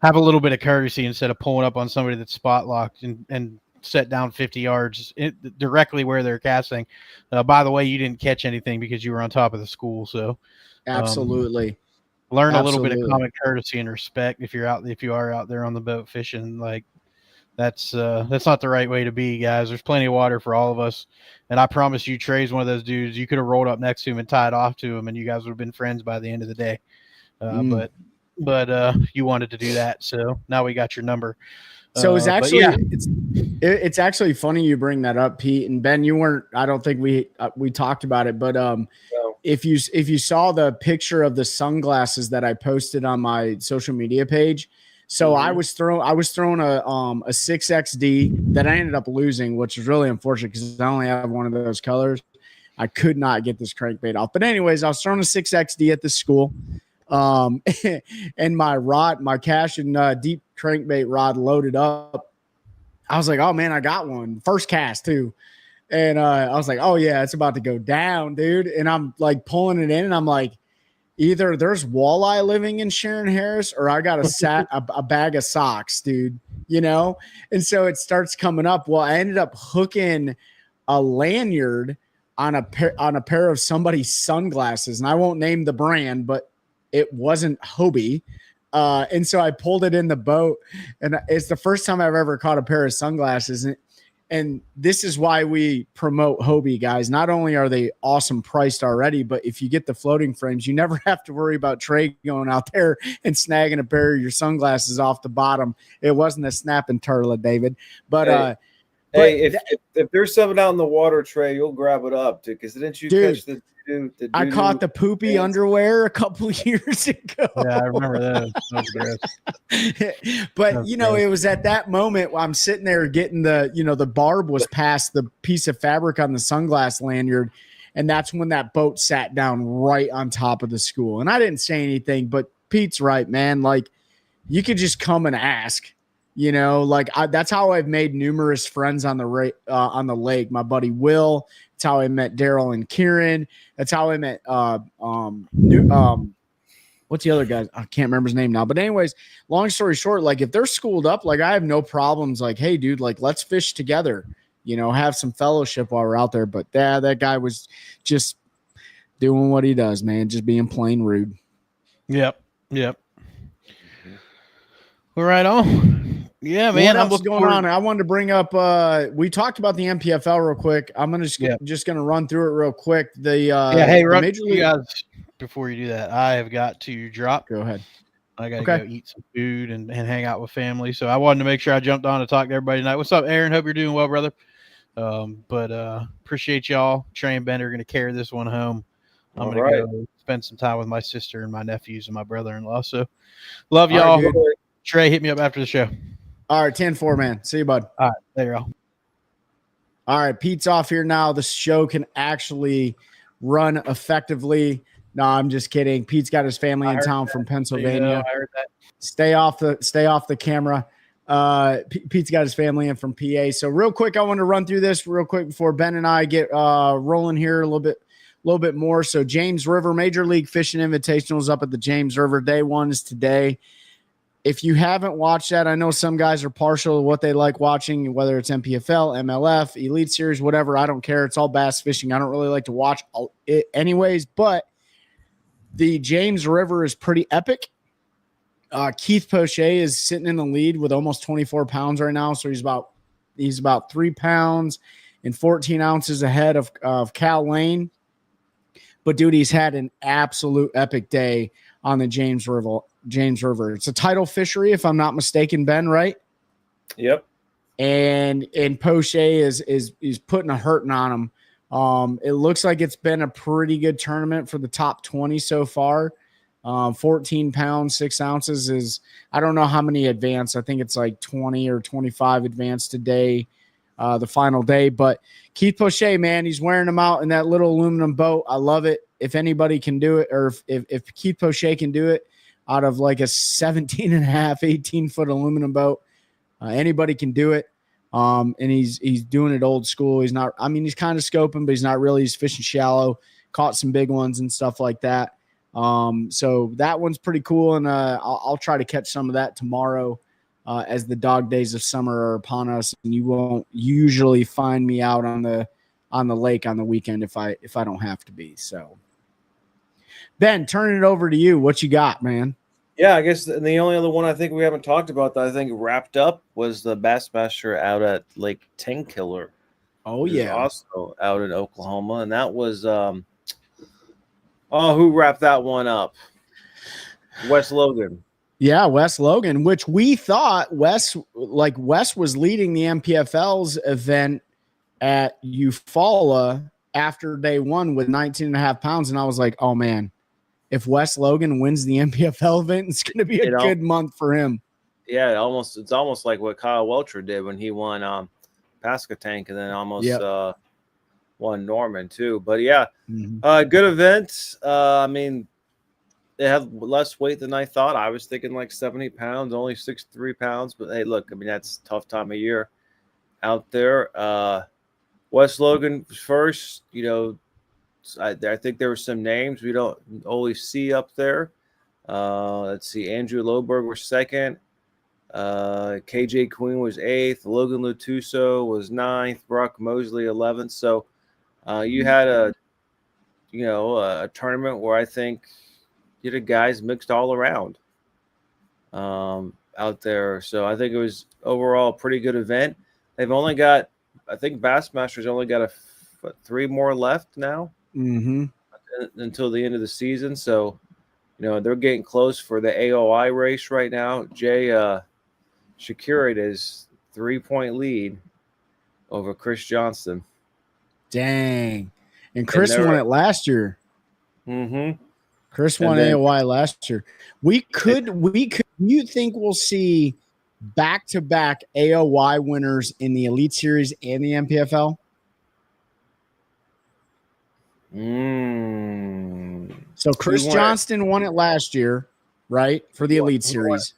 have a little bit of courtesy instead of pulling up on somebody that's spot locked and set down 50 yards directly where they're casting. By the way, you didn't catch anything because you were on top of the school. So absolutely. Learn a little bit of common courtesy and respect if you are out there on the boat fishing. Like, that's not the right way to be, guys. There's plenty of water for all of us. And I promise you, Trey's one of those dudes. You could have rolled up next to him and tied off to him, and you guys would have been friends by the end of the day. But you wanted to do that, so now we got your number. So it's actually it's actually funny you bring that up, Pete and Ben. You weren't. I don't think we talked about it, but if you saw the picture of the sunglasses that I posted on my social media page. So I was throwing a 6XD that I ended up losing, which is really unfortunate because I only have one of those colors. I could not get this crankbait off. But anyways, I was throwing a 6XD at the school. And my cash and deep crankbait rod loaded up. I was like, oh man, I got one. First cast too. And I was like, oh yeah, it's about to go down, dude. And I'm like pulling it in, and I'm like, either there's walleye living in Sharon Harris, or I got a bag of socks, dude. You know? And so it starts coming up. Well, I ended up hooking a lanyard on a pair of somebody's sunglasses, and I won't name the brand, but it wasn't Hobie. And so I pulled it in the boat, and it's the first time I've ever caught a pair of sunglasses. And this is why we promote Hobie, guys. Not only are they awesome priced already, but if you get the floating frames, you never have to worry about Trey going out there and snagging a pair of your sunglasses off the bottom. It wasn't a snapping turtle, David. But if there's something out in the water, Trey, you'll grab it up, dude. Because didn't you catch the dude? I caught the poopy underwear a couple years ago. Yeah, I remember that. But you know, it was at that moment I'm sitting there getting the barb was past the piece of fabric on the sunglass lanyard, and that's when that boat sat down right on top of the school. And I didn't say anything, but Pete's right, man. Like, you could just come and ask. You know, like that's how I've made numerous friends on the lake. My buddy Will. That's how I met Daryl and Kieran. That's how I met what's the other guy? I can't remember his name now. But anyways, long story short, like if they're schooled up, like I have no problems. Like, hey, dude, like let's fish together. You know, have some fellowship while we're out there. But that guy was just doing what he does, man. Just being plain rude. Yep. Well, right on. Yeah, man. What else is going on? I wanted to bring up. We talked about the MPFL real quick. I'm gonna just gonna run through it real quick. Hey, Major League guys. Before you do that, I have got to drop. Go ahead. I got to go eat some food and hang out with family. So I wanted to make sure I jumped on to talk to everybody tonight. What's up, Aaron? Hope you're doing well, brother. But appreciate y'all. Trey and Ben are going to carry this one home. I'm going to go spend some time with my sister and my nephews and my brother-in-law. So love y'all. Right, Trey, hit me up after the show. All right, 10-4, man. See you, bud. All right, later, y'all. All right, Pete's off here now. The show can actually run effectively. No, I'm just kidding. Pete's got his family in town from Pennsylvania. I heard that. Stay off the camera. Pete's got his family in from PA. So real quick, I want to run through this real quick before Ben and I get rolling here a little bit more. So James River Major League Fishing Invitational is up at the James River. Day one is today. If you haven't watched that, I know some guys are partial to what they like watching, whether it's MPFL, MLF, Elite Series, whatever. I don't care. It's all bass fishing. I don't really like to watch it anyways, but the James River is pretty epic. Keith Poche is sitting in the lead with almost 24 pounds right now. So he's about 3 pounds and 14 ounces ahead of Cal Lane. But dude, he's had an absolute epic day on the James River. It's a tidal fishery, if I'm not mistaken, Ben, right? Yep. And Poche is putting a hurting on him. It looks like it's been a pretty good tournament for the top 20 so far. 14 pounds, 6 ounces is, I don't know how many advanced. I think it's like 20 or 25 advanced today, the final day. But Keith Poche, man, he's wearing them out in that little aluminum boat. I love it. If anybody can do it, or if Keith Poche can do it out of like a 17 and a half, 18-foot aluminum boat, anybody can do it. And he's doing it old school. He's not, I mean, he's kind of scoping, but he's not really. He's fishing shallow, caught some big ones and stuff like that. So that one's pretty cool. And I'll try to catch some of that tomorrow as the dog days of summer are upon us. And you won't usually find me out on the lake on the weekend if I don't have to be. So Ben, turning it over to you. What you got, man? Yeah, I guess the only other one I think we haven't talked about that I think wrapped up was the Bassmaster out at Lake Tenkiller. Oh, yeah. Also out in Oklahoma. And that was, who wrapped that one up? Wes Logan. Yeah, Wes Logan, which we thought Wes was leading the MPFL's event at Eufaula after day one with 19.5 pounds. And I was like, oh, man. If Wes Logan wins the MPFL event, it's going to be a good month for him. Yeah, it's almost like what Kyle Welcher did when he won Pascatank, and then almost won Norman too. But yeah, Mhm. good event. I mean, they had less weight than I thought. I was thinking like 70 pounds, only 63 pounds. But hey, look, I mean, that's a tough time of year out there. West Logan first, you know, I think there were some names we don't always see up there. Let's see, Andrew Loberg was second. KJ Queen was eighth. Logan Lutuso was ninth. Brock Mosley 11th. So you had a tournament where I think you had guys mixed all around out there. So I think it was overall a pretty good event. They've only got, I think Bassmasters only got 3 more left now until the end of the season. So, you know, they're getting close for the AOI race right now. Jay Shakurid is 3-point lead over Chris Johnston. Dang. And Chris won it last year. Mm-hmm. Chris won AOI last year. We could. You think we'll see back-to-back AOI winners in the Elite Series and the MPFL? So Chris Johnston won it last year, right? For the Elite Series.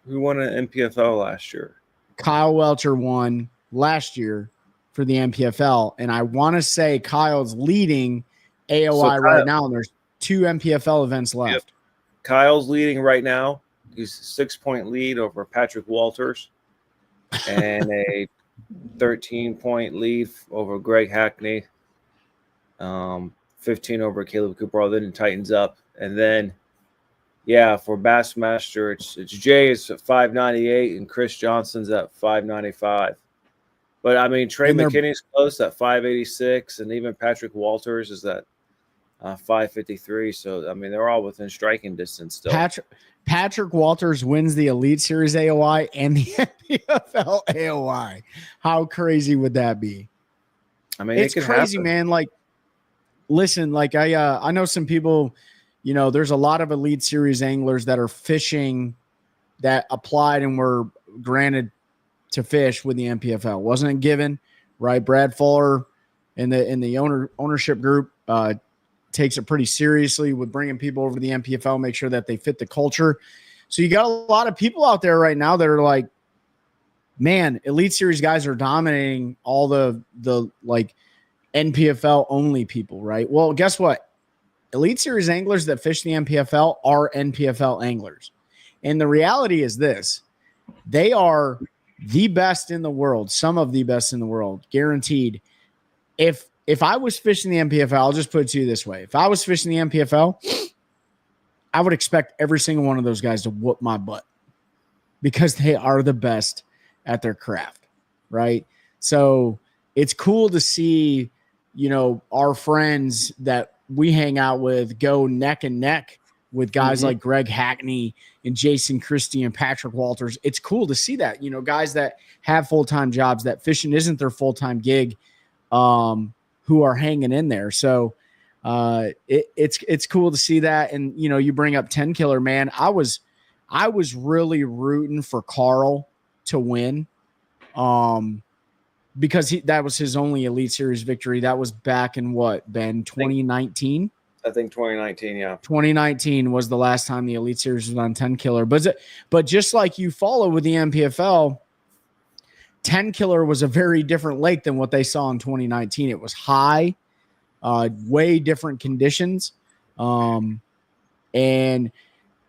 Who won an MPFL last year? Kyle Welcher won last year for the MPFL. And I want to say Kyle's leading AOI right now. And there's 2 MPFL events left. Yep. Kyle's leading right now. He's a 6-point lead over Patrick Walters and a 13-point lead over Greg Hackney. 15 over Caleb Cooper. Then it tightens up. And then, yeah, for Bassmaster, it's Jay is at 598 and Chris Johnson's at 595. But I mean, Trey McKinney's close at 586, and even Patrick Walters is at 553. So I mean, they're all within striking distance still. Patrick Walters wins the Elite Series AOI and the MPFL AOI. How crazy would that be? I mean, it's crazy, man. Like, listen, like I know some people, you know, there's a lot of Elite Series anglers that are fishing that applied and were granted to fish with the MPFL. Wasn't a given, right? Brad Fuller in the ownership group takes it pretty seriously with bringing people over to the MPFL, make sure that they fit the culture. So you got a lot of people out there right now that are like, man, Elite Series guys are dominating all the like NPFL only people, right? Well, guess what? Elite Series anglers that fish the MPFL are NPFL anglers. And the reality is this: they are the best in the world, some of the best in the world, guaranteed. If I was fishing the MPFL, I'll just put it to you this way. If I was fishing the MPFL, I would expect every single one of those guys to whoop my butt because they are the best at their craft, right? So it's cool to see, you know, our friends that we hang out with go neck and neck with guys like Greg Hackney and Jason Christie and Patrick Walters. It's cool to see that, you know, guys that have full-time jobs, that fishing isn't their full-time gig, who are hanging in there. So it's cool to see that. And, you know, you bring up 10 Killer, man. I was really rooting for Carl to win because that was his only Elite Series victory. That was back in what, Ben, 2019? I think 2019, yeah. 2019 was the last time the Elite Series was on 10 Killer. But just like you follow with the MPFL, 10 Killer was a very different lake than what they saw in 2019. It was high, way different conditions. And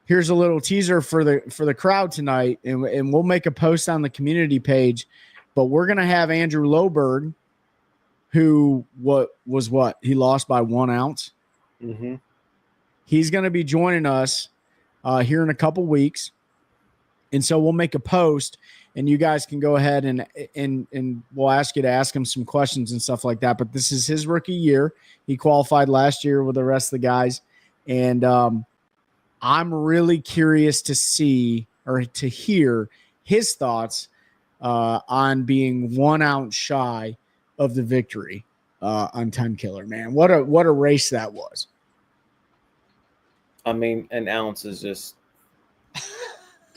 here's a little teaser for the crowd tonight, and we'll make a post on the community page. But we're gonna have Andrew Loberg, who he lost by 1 ounce. Mm-hmm. He's gonna be joining us here in a couple weeks, and so we'll make a post. And you guys can go ahead and we'll ask you to ask him some questions and stuff like that. But this is his rookie year. He qualified last year with the rest of the guys. And I'm really curious to see or to hear his thoughts on being 1 ounce shy of the victory on 10 Killer, man. What a race that was. I mean, an ounce is just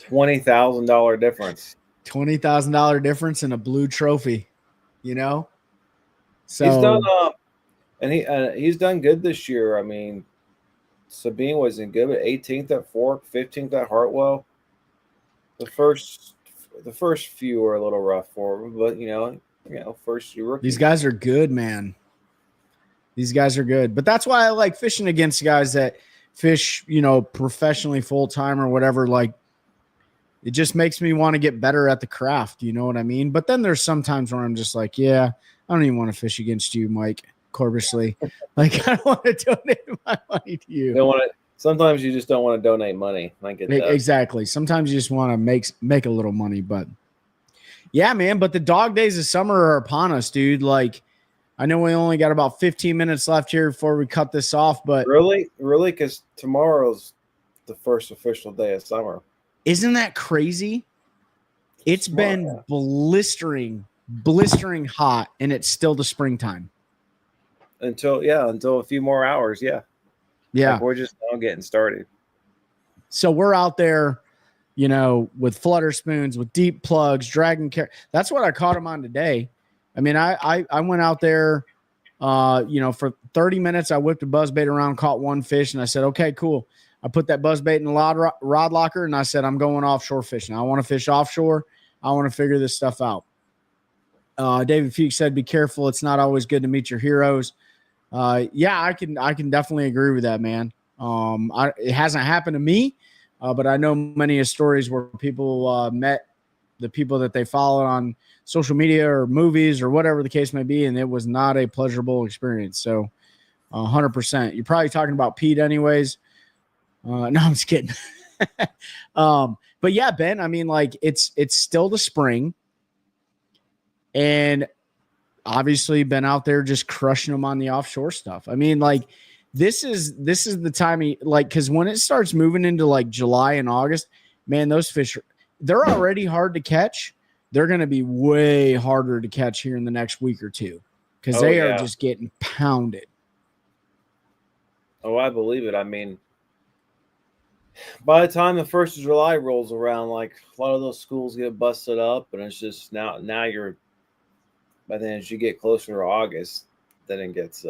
$20,000 difference. $20,000 difference in a blue trophy, you know. So And he's done good this year. I mean, Sabine wasn't good, but 18th at Fork, 15th at Hartwell. The first few were a little rough for him, but first year rookie. These guys are good, man. These guys are good. But that's why I like fishing against guys that fish, professionally full time or whatever. Like, it just makes me want to get better at the craft. You know what I mean? But then there's some times where I'm just like, yeah, I don't even want to fish against you, Mike Corbisley. Like, I don't want to donate my money to you. You don't want to. Sometimes you just don't want to donate money. I get that. Exactly. Sometimes you just want to make a little money, but yeah, man. But the dog days of summer are upon us, dude. Like, I know we only got about 15 minutes left here before we cut this off, but really, because tomorrow's the first official day of summer. Isn't that crazy? It's been blistering hot, and it's still the springtime. Until a few more hours. Yeah. Like, we're just now getting started. So we're out there, with flutter spoons, with deep plugs, dragging. That's what I caught them on today. I mean, I went out there, for 30 minutes. I whipped a buzzbait around, caught one fish, and I said, okay, cool. I put that buzzbait in the rod locker, and I said, I'm going offshore fishing. I want to fish offshore. I want to figure this stuff out. David Fuchs said, be careful. It's not always good to meet your heroes. Yeah, I can definitely agree with that, man. It hasn't happened to me, but I know many stories where people met the people that they followed on social media or movies or whatever the case may be, and it was not a pleasurable experience. So 100%. You're probably talking about Pete anyways. No, I'm just kidding. But yeah, Ben, I mean, like, it's still the spring, and obviously been out there just crushing them on the offshore stuff. I mean, like, this is the time, because when it starts moving into like July and August, man, those fish, they're already hard to catch. They're going to be way harder to catch here in the next week or two, because they are just getting pounded. Oh, I believe it. I mean, by the time the 1st of July rolls around, like, a lot of those schools get busted up, and it's just now you're, by then as you get closer to August, then it gets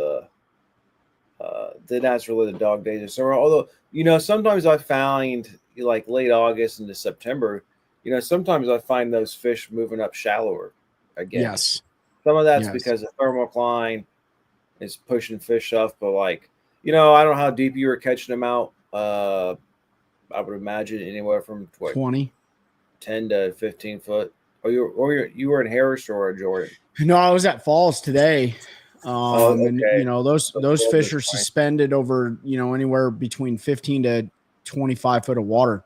then that's really the dog days. So although, sometimes I find, like, late August into September, sometimes I find those fish moving up shallower again. Yes. Some of that's because the thermocline is pushing fish up, but, like, I don't know how deep you were catching them out. I would imagine anywhere from 20, 10 to 15 foot. You were in Harris or Jordan? No, I was at Falls today. Okay. And those fish are suspended over, anywhere between 15 to 25 foot of water.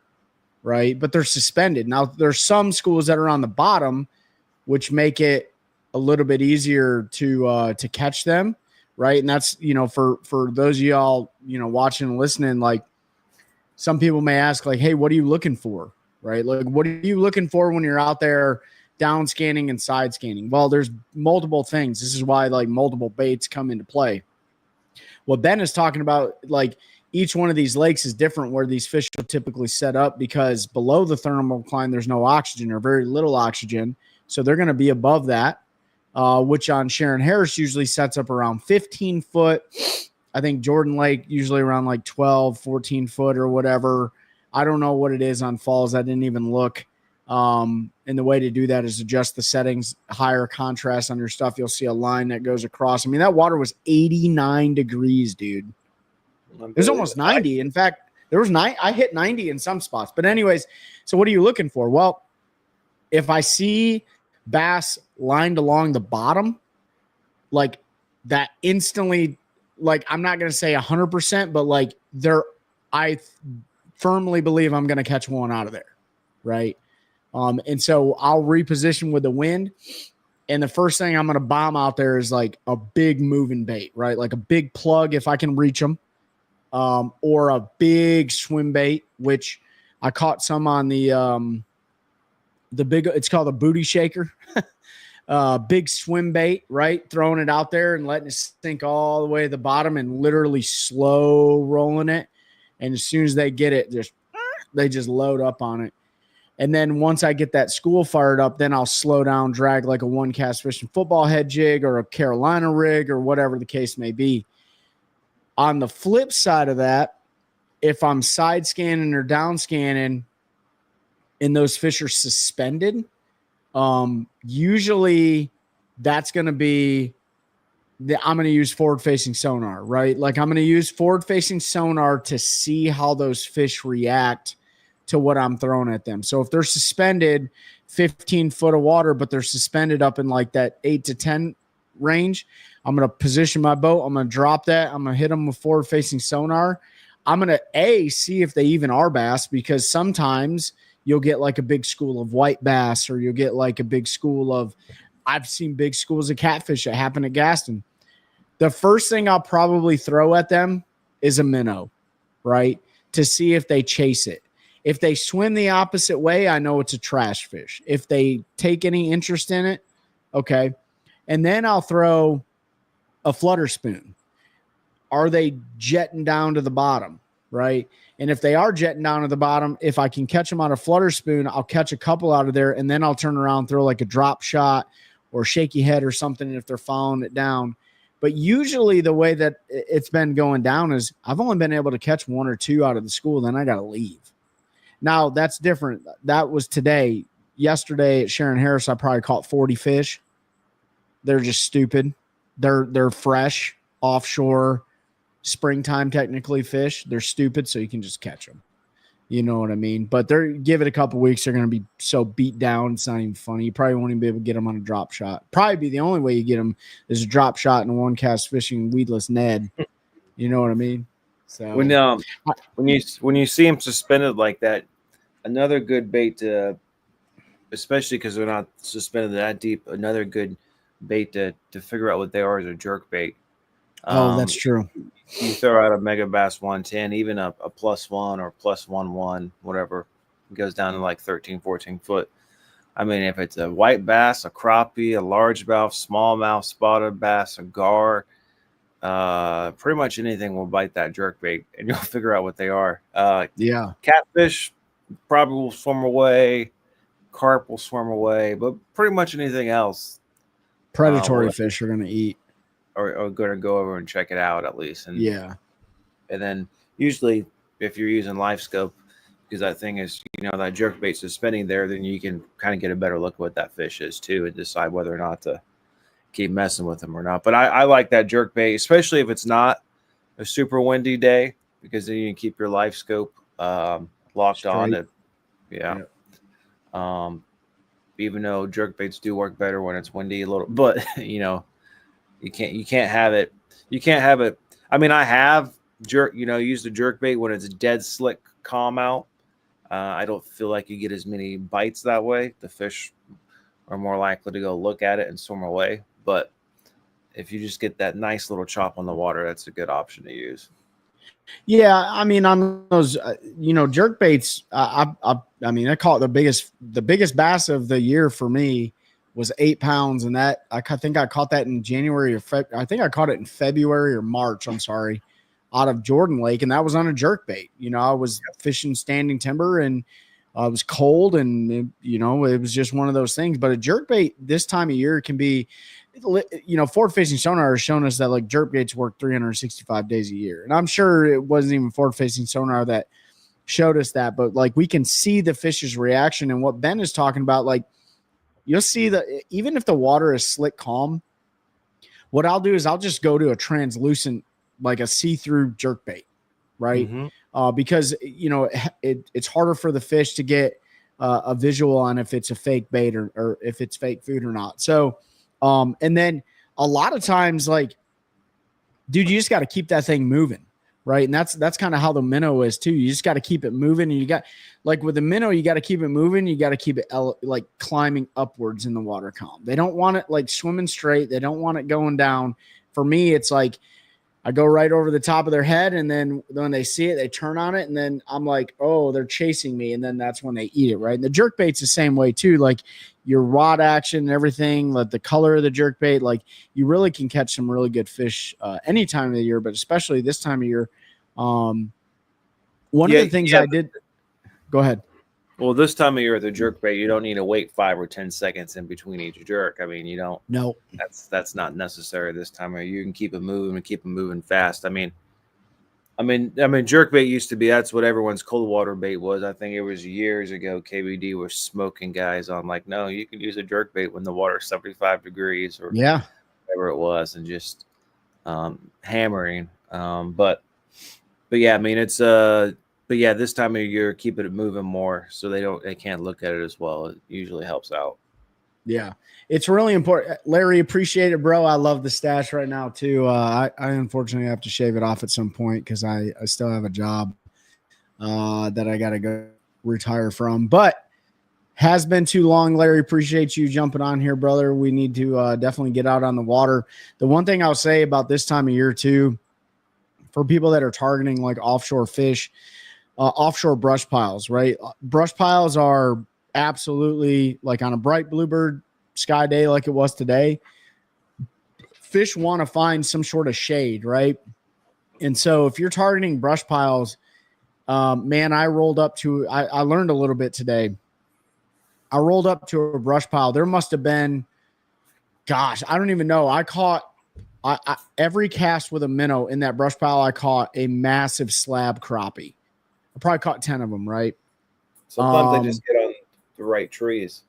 Right. But they're suspended. Now, there's some schools that are on the bottom, which make it a little bit easier to catch them. Right. And that's, for those of y'all, watching and listening, like, some people may ask, like, hey, what are you looking for? Right. Like, what are you looking for when you're out there down scanning and side scanning? Well, there's multiple things. This is why, like, multiple baits come into play. What Ben is talking about, like, each one of these lakes is different where these fish will typically set up, because below the thermocline, there's no oxygen or very little oxygen. So they're going to be above that, which on Sharon Harris usually sets up around 15 foot. I think Jordan Lake usually around like 12, 14 foot or whatever. I don't know what it is on Falls. I didn't even look. And the way to do that is adjust the settings, higher contrast on your stuff. You'll see a line that goes across. I mean, that water was 89 degrees, dude. It was almost 90. In fact, there was I hit 90 in some spots. But anyways, so what are you looking for? Well, if I see bass lined along the bottom, like, that instantly, like, I'm not going to say 100%, but, like, I firmly believe I'm going to catch one out of there. Right. And so I'll reposition with the wind. And the first thing I'm going to bomb out there is, like, a big moving bait, right? Like a big plug, if I can reach them, or a big swim bait, which I caught some on the big, it's called a booty shaker. Big swim bait, right? Throwing it out there and letting it sink all the way to the bottom and literally slow rolling it. And as soon as they get it, they just load up on it. And then once I get that school fired up, then I'll slow down, drag like a one cast fishing football head jig or a Carolina rig or whatever the case may be. On the flip side of that, if I'm side scanning or down scanning and those fish are suspended, usually that's going to be I'm going to use forward facing sonar, right? Like I'm going to use forward facing sonar to see how those fish react to what I'm throwing at them. So if they're suspended 15 foot of water, but they're suspended up in like that 8 to 10 range, I'm going to position my boat. I'm going to drop that. I'm going to hit them with forward facing sonar. I'm going to see if they even are bass, because sometimes you'll get like a big school of white bass, or you'll get like a big school of, I've seen big schools of catfish that happen at Gaston. The first thing I'll probably throw at them is a minnow, right? To see if they chase it. If they swim the opposite way, I know it's a trash fish. If they take any interest in it, okay. And then I'll throw a flutter spoon. Are they jetting down to the bottom, right? And if they are jetting down to the bottom, if I can catch them on a flutter spoon, I'll catch a couple out of there, and then I'll turn around, throw like a drop shot or shaky head or something if they're following it down. But usually the way that it's been going down is I've only been able to catch one or two out of the school, then I got to leave. Now, that's different. That was today. Yesterday at Sharon Harris, I probably caught 40 fish. They're just stupid. They're fresh, offshore, springtime technically fish. They're stupid, so you can just catch them. You know what I mean? But give it a couple weeks, they're going to be so beat down, it's not even funny. You probably won't even be able to get them on a drop shot. Probably be the only way you get them is a drop shot and a one cast fishing weedless Ned. You know what I mean? So when you see them suspended like that, another good bait to, especially because they're not suspended that deep, another good bait to figure out what they are is a jerk bait. That's true. You throw out a Mega Bass 110, even a +1 or +1.1, whatever, it goes down to like 13, 14 foot. I mean, if it's a white bass, a crappie, a largemouth, smallmouth, spotted bass, a gar, pretty much anything will bite that jerk bait, and you'll figure out what they are. Yeah. Catfish probably will swim away. Carp will swim away, but pretty much anything else. Predatory fish are going to eat. Or going to go over and check it out at least. And yeah. And then usually if you're using live scope, because that thing is, that jerk bait suspending there, then you can kind of get a better look at what that fish is too and decide whether or not to keep messing with them or not. But I like that jerk bait, especially if it's not a super windy day, because then you can keep your live scope locked Straight. on it. Yeah. Even though jerk baits do work better when it's windy a little, but you can't have it. You can't have it. I mean, I have used the jerk bait when it's dead slick, calm out. I don't feel like you get as many bites that way. The fish are more likely to go look at it and swim away. But if you just get that nice little chop on the water, that's a good option to use. Yeah, I mean, on those, jerk baits, I caught the biggest bass of the year for me was 8 pounds, and that I think I caught that in January or I think I caught it in February or March. I'm sorry, out of Jordan Lake, and that was on a jerk bait. I was fishing standing timber, and it was cold, and it was just one of those things. But a jerk bait this time of year can be, forward facing sonar has shown us that like jerk baits work 365 days a year, and I'm sure it wasn't even forward facing sonar that showed us that, but like we can see the fish's reaction, and what Ben is talking about, like. You'll see that even if the water is slick calm, what I'll do is I'll just go to a translucent, like a see-through jerkbait, right? Mm-hmm. Because it's harder for the fish to get a visual on if it's a fake bait or if it's fake food or not. So, and then a lot of times, like, dude, you just got to keep that thing moving. Right. And that's kind of how the minnow is too. You just got to keep it moving. And you got, like with the minnow, you got to keep it moving. You got to keep it like climbing upwards in the water column. They don't want it like swimming straight. They don't want it going down. For me, it's like I go right over the top of their head. And then when they see it, they turn on it. And then I'm like, oh, they're chasing me. And then that's when they eat it. Right. And the jerk bait's the same way too. Like your rod action and everything, like the color of the jerk bait, like you really can catch some really good fish any time of the year, but especially this time of year. One of the things I did, go ahead. Well, this time of year, the jerk bait, you don't need to wait 5 or 10 seconds in between each jerk. I mean, you don't. No. That's not necessary this time of year. You can keep it moving and keep it moving fast. I mean, jerk bait used to be, that's what everyone's cold water bait was. I think it was years ago. KBD was smoking guys on like, no, you can use a jerk bait when the water's 75 degrees or Yeah. whatever it was, and just hammering. But yeah, I mean, it's but yeah, this time of year, keeping it moving more so they can't look at it as well. It usually helps out. Yeah, it's really important. Larry, appreciate it, bro. I love the stash right now too. I unfortunately have to shave it off at some point because I still have a job that I got to go retire from. But has been too long, Larry. Appreciate you jumping on here, brother. We need to definitely get out on the water. The one thing I'll say about this time of year too, for people that are targeting like offshore fish, offshore brush piles, right? Brush piles are absolutely like on a bright bluebird sky day like it was today. Fish want to find some sort of shade, right? And so if you're targeting brush piles, man, I learned a little bit today. I rolled up to a brush pile. There must have been, gosh, I don't even know. I caught every cast with a minnow in that brush pile. I caught a massive slab crappie. I probably caught 10 of them, right? Sometimes they just get on the right trees.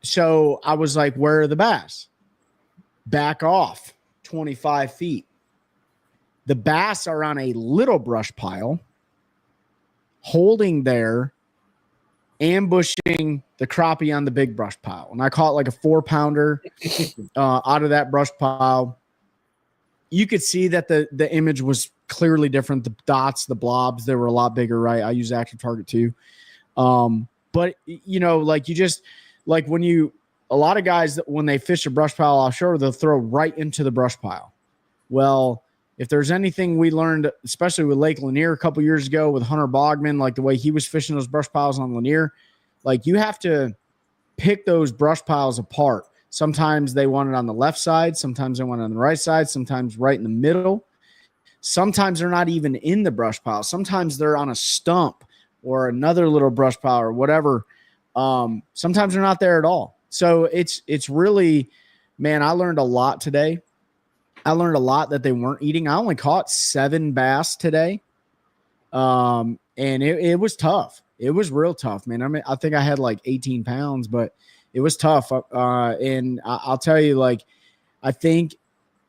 So I was like, where are the bass? Back off 25 feet. The bass are on a little brush pile, holding there, ambushing the crappie on the big brush pile. And I caught like a 4-pounder out of that brush pile. You could see that the image was clearly different. The dots, the blobs, they were a lot bigger, right? I use Active Target too. But you know, like you just like a lot of guys that when they fish a brush pile offshore, they'll throw right into the brush pile. Well, if there's anything we learned, especially with Lake Lanier a couple years ago with Hunter Bogman, like the way he was fishing those brush piles on Lanier, like you have to pick those brush piles apart. Sometimes they want it on the left side. Sometimes they want it on the right side. Sometimes right in the middle. Sometimes they're not even in the brush pile. Sometimes they're on a stump or another little brush pile or whatever. Sometimes they're not there at all. So it's really, man, I learned a lot today. I learned a lot that they weren't eating. I only caught 7 bass today. And it was tough. It was real tough, man. I mean, I think I had like 18 pounds, but it was tough. And I'll tell you, like, I think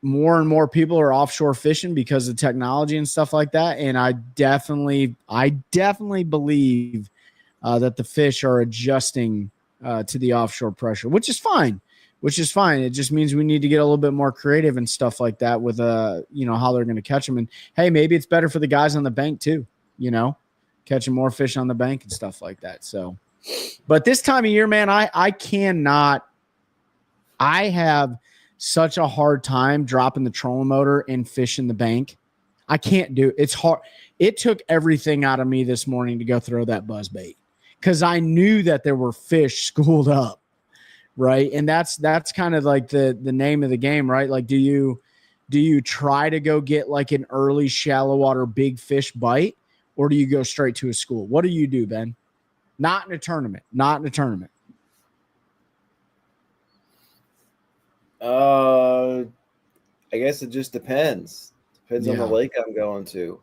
more and more people are offshore fishing because of technology and stuff like that. And I definitely believe that the fish are adjusting to the offshore pressure, which is fine. It just means we need to get a little bit more creative and stuff like that with, how they're going to catch them. And hey, maybe it's better for the guys on the bank too, catching more fish on the bank and stuff like that. So, but this time of year, man, I have such a hard time dropping the trolling motor and fishing the bank. I can't do it. It's hard. It took everything out of me this morning to go throw that buzz bait because I knew that there were fish schooled up. Right. And that's kind of like the name of the game, right? Like, do you try to go get like an early shallow water big fish bite, or do you go straight to a school? What do you do, Ben? Not in a tournament. I guess it just depends. Depends on the lake I'm going to.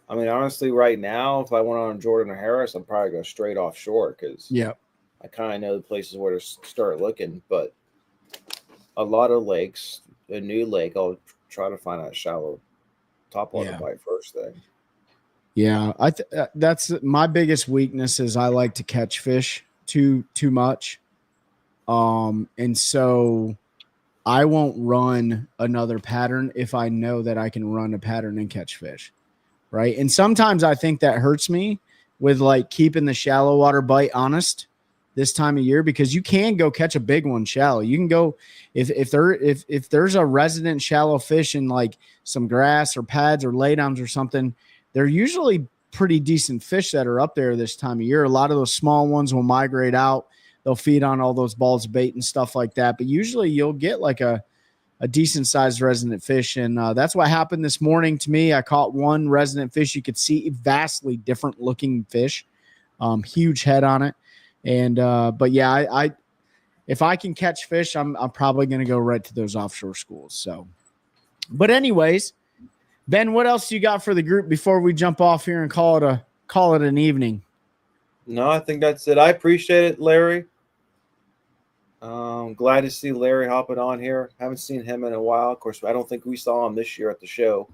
I mean, honestly, right now, if I went on Jordan or Harris, I'd probably go straight offshore because I kind of know the places where to start looking. But a lot of lakes, a new lake, I'll try to find a shallow topwater bite first thing. Yeah, that's my biggest weakness is I like to catch fish too much. And so I won't run another pattern if I know that I can run a pattern and catch fish. Right. And sometimes I think that hurts me with like keeping the shallow water bite honest this time of year, because you can go catch a big one shallow. You can go if there's a resident shallow fish in like some grass or pads or laydowns or something, they're usually pretty decent fish that are up there this time of year. A lot of those small ones will migrate out. They'll feed on all those balls of bait and stuff like that. But usually you'll get like a a decent sized resident fish. And that's what happened this morning to me. I caught one resident fish. You could see vastly different looking fish, huge head on it. And, but yeah, I if I can catch fish, I'm probably going to go right to those offshore schools. So, but anyways, Ben, what else you got for the group before we jump off here and call it an evening? No, I think that's it. I appreciate it, Larry. Glad to see Larry hopping on here. Haven't seen him in a while. Of course, I don't think we saw him this year at the show.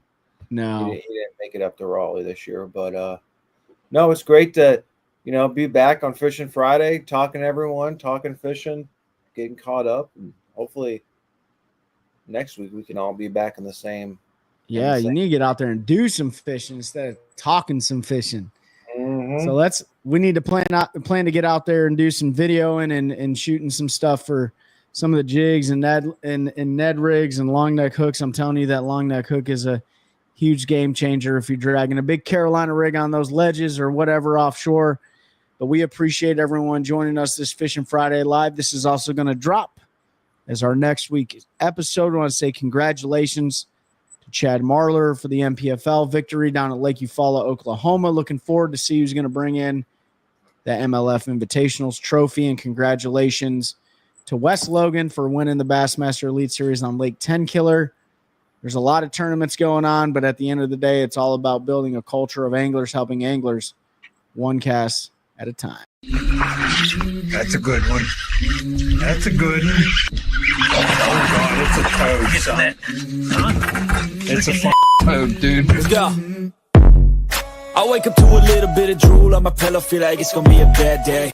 No, he didn't make it up to Raleigh this year. But no, it's great to be back on Fishing Friday, talking to everyone, talking fishing, getting caught up, and hopefully next week we can all be back in the same. Yeah, you need to get out there and do some fishing instead of talking some fishing. Mm-hmm. So we need to plan to get out there and do some videoing and shooting some stuff for some of the jigs and Ned rigs and long neck hooks. I'm telling you that long neck hook is a huge game changer if you're dragging a big Carolina rig on those ledges or whatever offshore. But we appreciate everyone joining us this Fishing Friday Live. This is also going to drop as our next week's episode. I want to say congratulations to Chad Marler for the MPFL victory down at Lake Eufaula, Oklahoma. Looking forward to see who's going to bring in the MLF Invitationals trophy, and congratulations to Wes Logan for winning the Bassmaster Elite Series on Lake Tenkiller. There's a lot of tournaments going on, but at the end of the day, it's all about building a culture of anglers helping anglers one cast at a time. That's a good one. That's a good one. Oh, God, it's a toad, son. It's a toad, dude. Let's go. I wake up to a little bit of drool on my pillow, feel like it's gonna be a bad day.